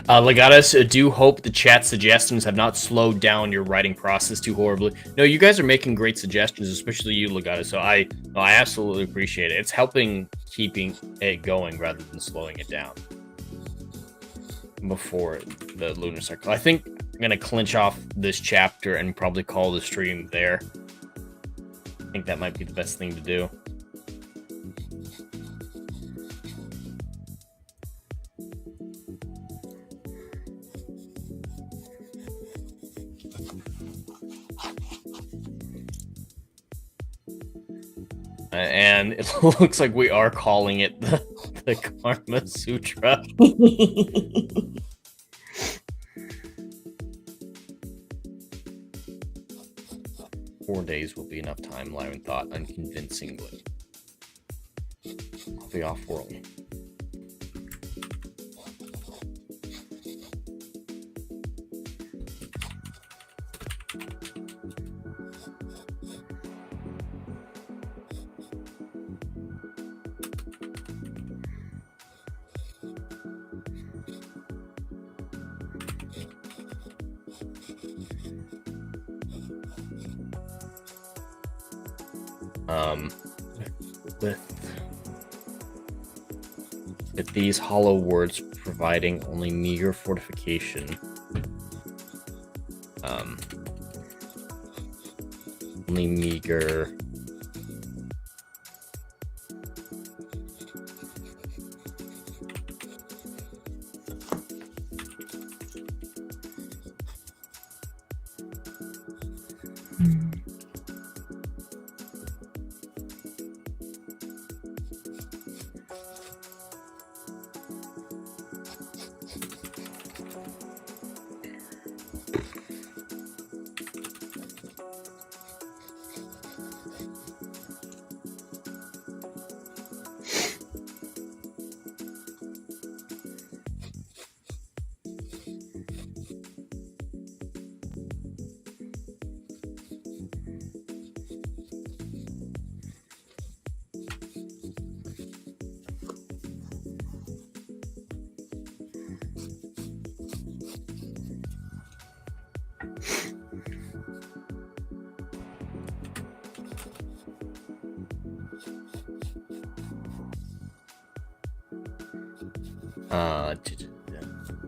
Legatus, I do hope the chat suggestions have not slowed down your writing process too horribly. No, you guys are making great suggestions, especially you, Legatus. So I absolutely appreciate it. It's helping keeping it going rather than slowing it down before the lunar cycle. I think I'm gonna clinch off this chapter and probably call the stream there. I think that might be the best thing to do. And it looks like we are calling it the Karma Sutra. 4 days will be enough time, Lyman thought unconvincingly. I'll be off-world. With these hollow words providing only meager fortification, only meager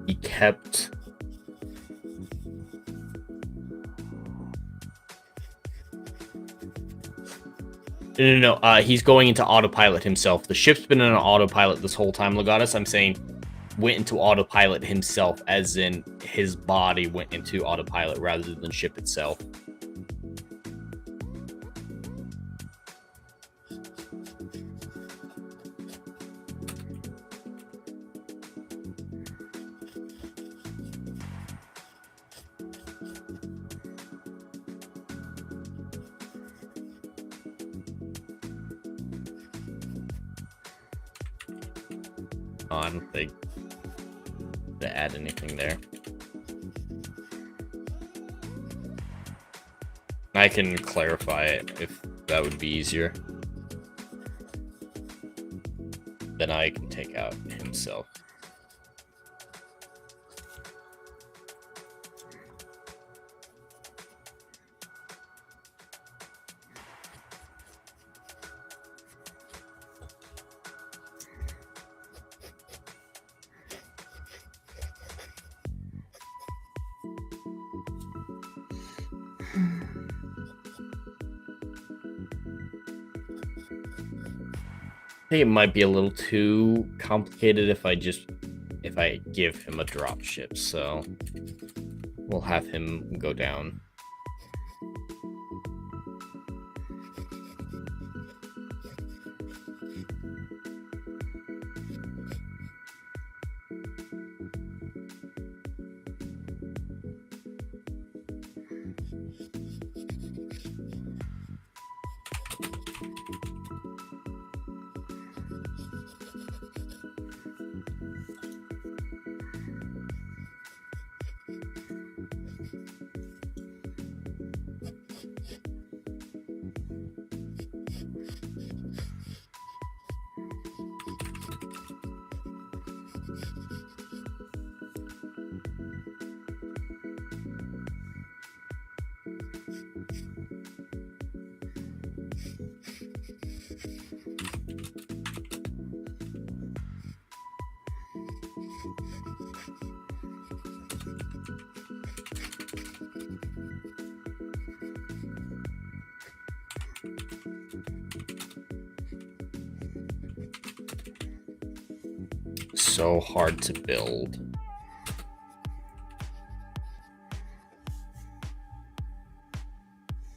he kept no, he's going into autopilot himself. The ship's been in an autopilot this whole time, Legatus. I'm saying went into autopilot himself, as in his body went into autopilot rather than ship itself. Oh, I don't think to add anything there. I can clarify it if that would be easier. Then I can take out himself. I think it might be a little too complicated if I give him a drop ship, so we'll have him go down. So hard to build.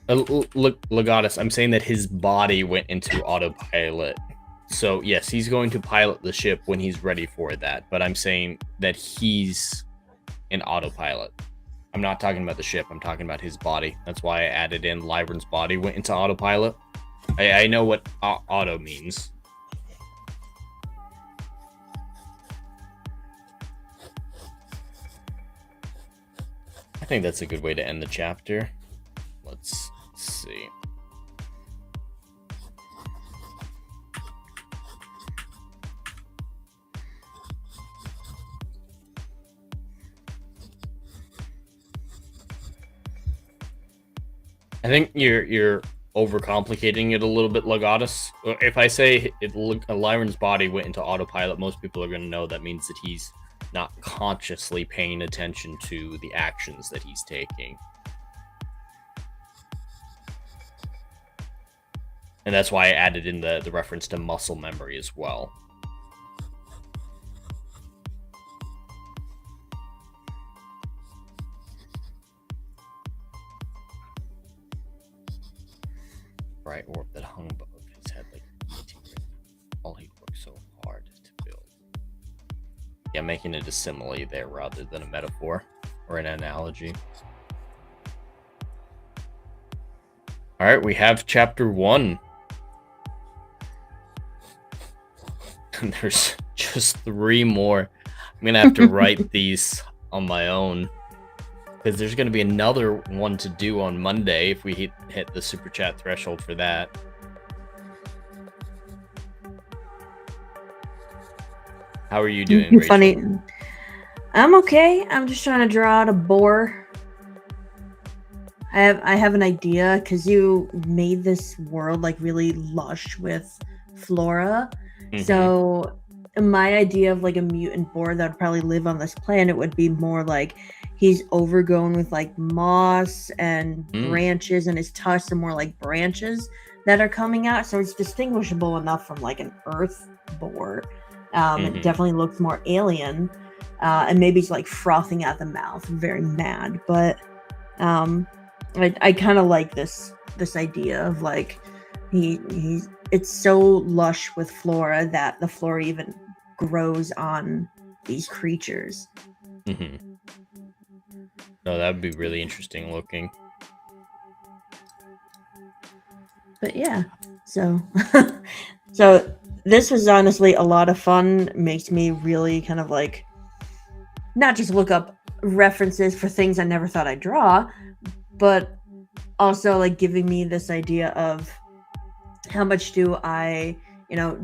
Look, Legatus, I'm saying that his body went into autopilot. So yes, he's going to pilot the ship when he's ready for that. But I'm saying that he's in autopilot. I'm not talking about the ship. I'm talking about his body. That's why I added in Lyron's body went into autopilot. I know what auto means. I think that's a good way to end the chapter. Let's see. I think you're overcomplicating it a little bit, Legatus. If I say Lyron's body went into autopilot, most people are going to know that means that he's not consciously paying attention to the actions that he's taking. And that's why I added in the reference to muscle memory as well. Bright orb that hung above his head like all he worked so hard to build. Yeah, making it a simile there rather than a metaphor or an analogy. All right, we have chapter 1. And there's just 3 more. I'm going to have to write these on my own, because there's going to be another one to do on Monday if we hit the super chat threshold for that. How are you doing, Rachel? Funny. I'm okay. I'm just trying to draw out a boar. I have an idea, because you made this world like really lush with flora. Mm-hmm. So my idea of like a mutant boar that would probably live on this planet would be more like he's overgrown with like moss and branches, and his tusks are more like branches that are coming out. So it's distinguishable enough from like an earth boar. It definitely looks more alien. And maybe he's like frothing at the mouth, very mad. But I kind of like this idea of like it's so lush with flora that the flora even grows on these creatures. Mm-hmm. No, that would be really interesting looking. But yeah, so this was honestly a lot of fun. Makes me really kind of like not just look up references for things I never thought I'd draw, but also like giving me this idea of how much do I,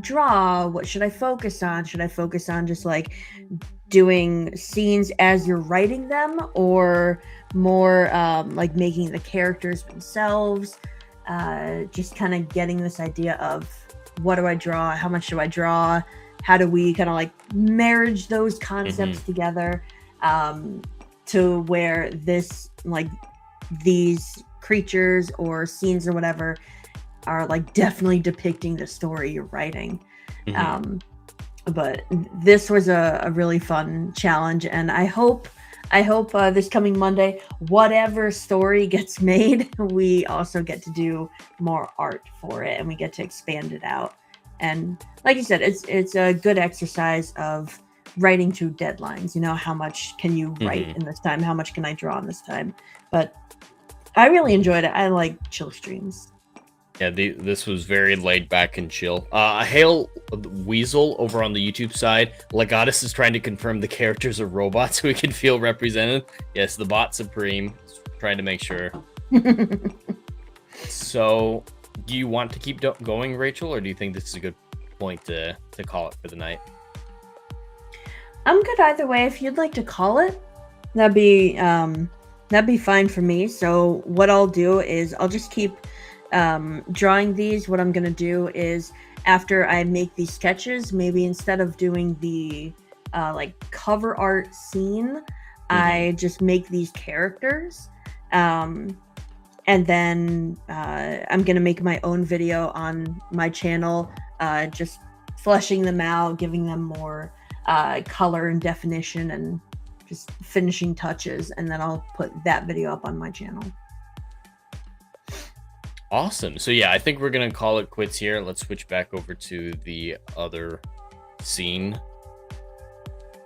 draw? What should I focus on? Should I focus on just like doing scenes as you're writing them, or more like making the characters themselves? Just kind of getting this idea of what do I draw? How much do I draw? How do we kind of like marriage those concepts together to where this like these creatures or scenes or whatever are like definitely depicting the story you're writing. But this was a really fun challenge, and I hope this coming Monday, whatever story gets made, we also get to do more art for it, and we get to expand it out. And like you said, it's a good exercise of writing to deadlines. How much can you write in this time? How much can I draw in this time? But I really enjoyed it. I like chill streams. Yeah, this was very laid back and chill. Hail Weasel over on the YouTube side. Legatus is trying to confirm the characters are robots so we can feel represented. Yes, the bot supreme. Trying to make sure. So, do you want to keep going, Rachel, or do you think this is a good point to call it for the night? I'm good either way. If you'd like to call it, that'd be fine for me. So what I'll do is I'll just keep drawing these. What I'm gonna do is after I make these sketches, maybe instead of doing the like cover art scene, I just make these characters, and then I'm gonna make my own video on my channel, just fleshing them out, giving them more color and definition and just finishing touches, and then I'll put that video up on my channel. Awesome. So yeah, I think we're gonna call it quits here. Let's switch back over to the other scene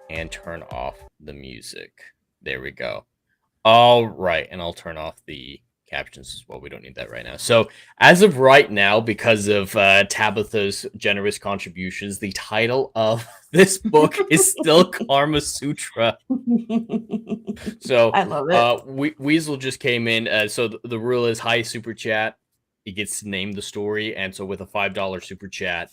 and turn off the music. There we go. All right, and I'll turn off the captions as well. We don't need that right now. So as of right now, because of Tabitha's generous contributions, the title of this book is still Karma Sutra. So I love it. Weasel just came in. So the rule is high super chat. He gets to name the story, and so with a $5 super chat,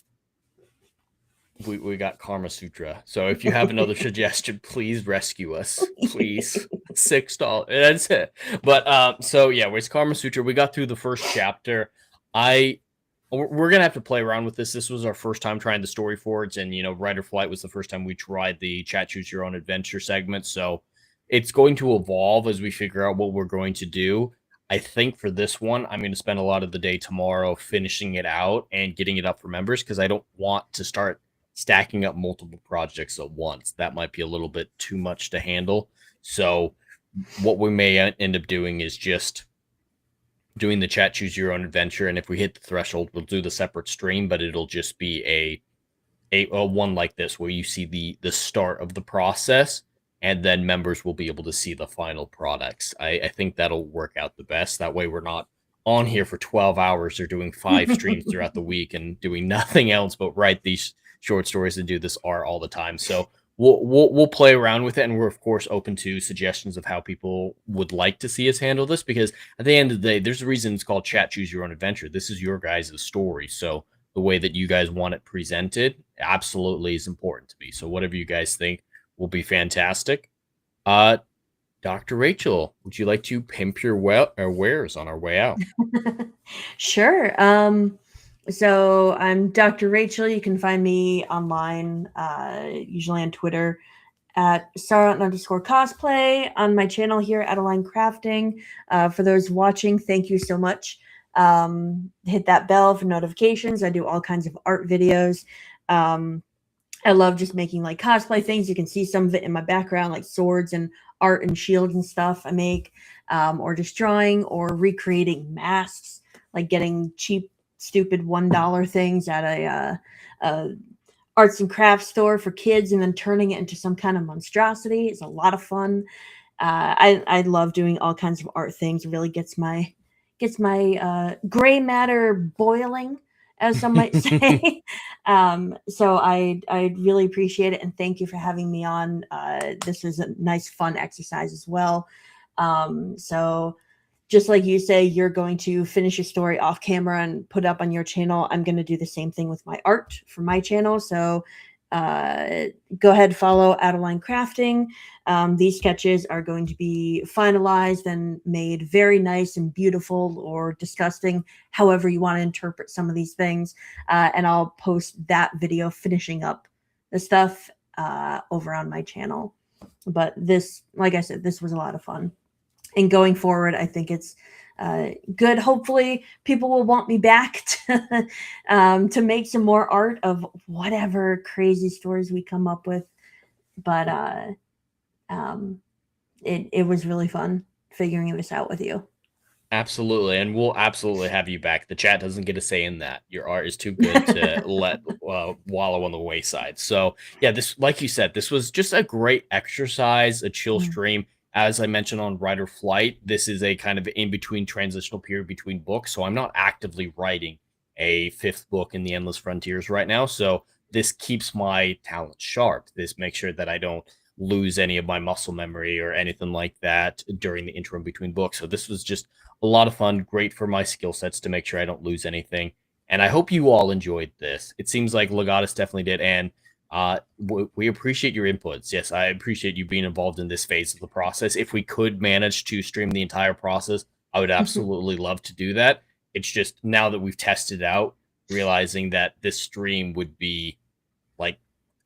we got Karma Sutra. So if you have another suggestion, please rescue us, please. $6. That's it. But so yeah, with Karma Sutra, we got through the first chapter. We're gonna have to play around with this. This was our first time trying the story forwards, and Rider Flight was the first time we tried the chat choose your own adventure segment. So it's going to evolve as we figure out what we're going to do. I think for this one, I'm going to spend a lot of the day tomorrow finishing it out and getting it up for members, because I don't want to start stacking up multiple projects at once. That might be a little bit too much to handle. So what we may end up doing is just doing the chat choose your own adventure, and if we hit the threshold, we'll do the separate stream, but it'll just be a one like this where you see the start of the process, and then members will be able to see the final products. I think that'll work out the best. That way we're not on here for 12 hours or doing 5 streams throughout the week and doing nothing else but write these short stories and do this art all the time. So we'll play around with it, and we're of course open to suggestions of how people would like to see us handle this, because at the end of the day, there's a reason it's called Chat Choose Your Own Adventure. This is your guys' story. So the way that you guys want it presented absolutely is important to me. So whatever you guys think will be fantastic. Dr. Rachel, would you like to pimp your wares on our way out? Sure. So I'm Dr. Rachel. You can find me online, usually on Twitter at starship_cosplay, on my channel here, Adeline Crafting. For those watching, thank you so much. Hit that bell for notifications. I do all kinds of art videos. I love just making like cosplay things. You can see some of it in my background, like swords and art and shields and stuff I make, or just drawing or recreating masks, like getting cheap, stupid $1 things at a arts and crafts store for kids and then turning it into some kind of monstrosity. It's a lot of fun. I love doing all kinds of art things. It really gets my gray matter boiling, as some might say. So I really appreciate it, and thank you for having me on. This is a nice, fun exercise as well. So just like you say, you're going to finish your story off camera and put it up on your channel. I'm going to do the same thing with my art for my channel. So go ahead, follow Adewale Crafting. These sketches are going to be finalized and made very nice and beautiful, or disgusting, however you want to interpret some of these things. And I'll post that video finishing up the stuff over on my channel. But this, like I said, this was a lot of fun. And going forward, I think it's good. Hopefully, people will want me back to make some more art of whatever crazy stories we come up with. But it was really fun figuring this out with you. Absolutely, and we'll absolutely have you back. The chat doesn't get a say in that. Your art is too good to let wallow on the wayside. So yeah, this, like you said, this was just a great exercise, a chill stream. As I mentioned on Writer Flight, this is a kind of in-between transitional period between books. So I'm not actively writing a 5th book in the Endless Frontiers right now. So this keeps my talent sharp. This makes sure that I don't lose any of my muscle memory or anything like that during the interim between books. So this was just a lot of fun, great for my skill sets to make sure I don't lose anything. And I hope you all enjoyed this. It seems like Legatus definitely did. And we appreciate your inputs. Yes, I appreciate you being involved in this phase of the process. If we could manage to stream the entire process, I would absolutely love to do that. It's just now that we've tested out, realizing that this stream would be like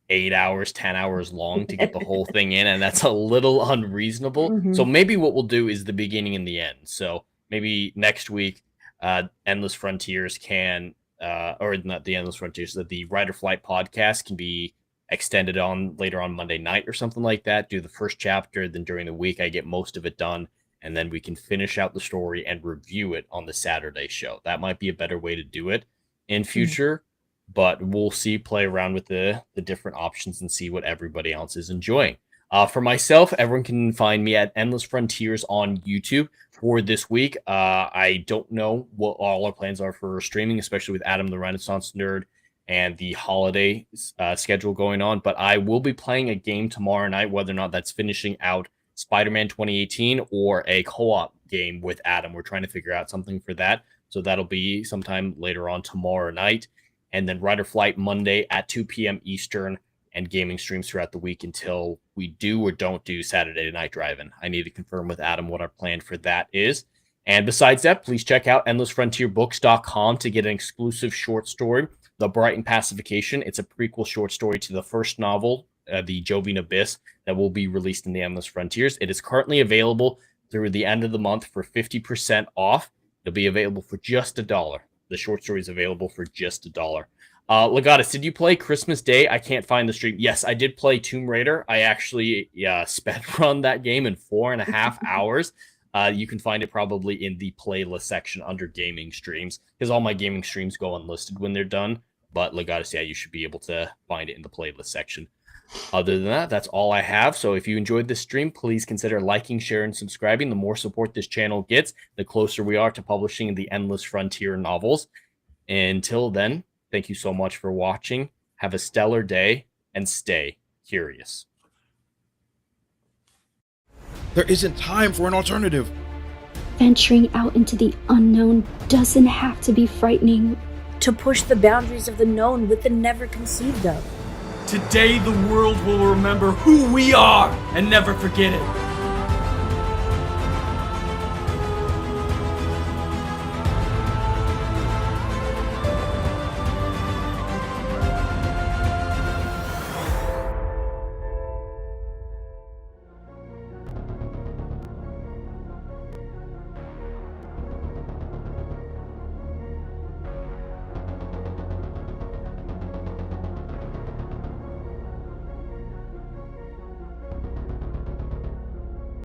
8 hours, 10 hours long to get the whole thing in, and that's a little unreasonable. So maybe what we'll do is the beginning and the end. So maybe next week, Endless Frontiers can or not the Endless Frontiers, that the Writer Flight podcast can be extended on later on Monday night or something like that. Do the first chapter, then during the week I get most of it done, and then we can finish out the story and review it on the Saturday show. That might be a better way to do it in future, but we'll see, play around with the different options and see what everybody else is enjoying. For myself, everyone can find me at Endless Frontiers on YouTube for this week. I don't know what all our plans are for streaming, especially with Adam the Renaissance Nerd and the holiday schedule going on. But I will be playing a game tomorrow night, whether or not that's finishing out Spider-Man 2018 or a co-op game with Adam. We're trying to figure out something for that. So that'll be sometime later on tomorrow night. And then Writer Flight Monday at 2 p.m. Eastern, and gaming streams throughout the week until we do or don't do Saturday Night Drive-In. I need to confirm with Adam what our plan for that is. And besides that, please check out endlessfrontierbooks.com to get an exclusive short story, The Brighton Pacification. It's a prequel short story to the first novel, the Jovian Abyss, that will be released in the Endless Frontiers. It is currently available through the end of the month for 50% off. It'll be available for just $1. The short story is available for just $1. Legatus, did you play Christmas Day? I can't find the stream. Yes, I did play Tomb Raider. I actually sped run that game in 4.5 hours. You can find it probably in the playlist section under gaming streams, because all my gaming streams go unlisted when they're done. But Legatus, yeah, you should be able to find it in the playlist section. Other than that, that's all I have. So if you enjoyed this stream, please consider liking, sharing, and subscribing. The more support this channel gets, the closer we are to publishing the Endless Frontier novels. Until then, thank you so much for watching. Have a stellar day and stay curious. There isn't time for an alternative. Venturing out into the unknown doesn't have to be frightening. To push the boundaries of the known with the never conceived of. Today the world will remember who we are and never forget it.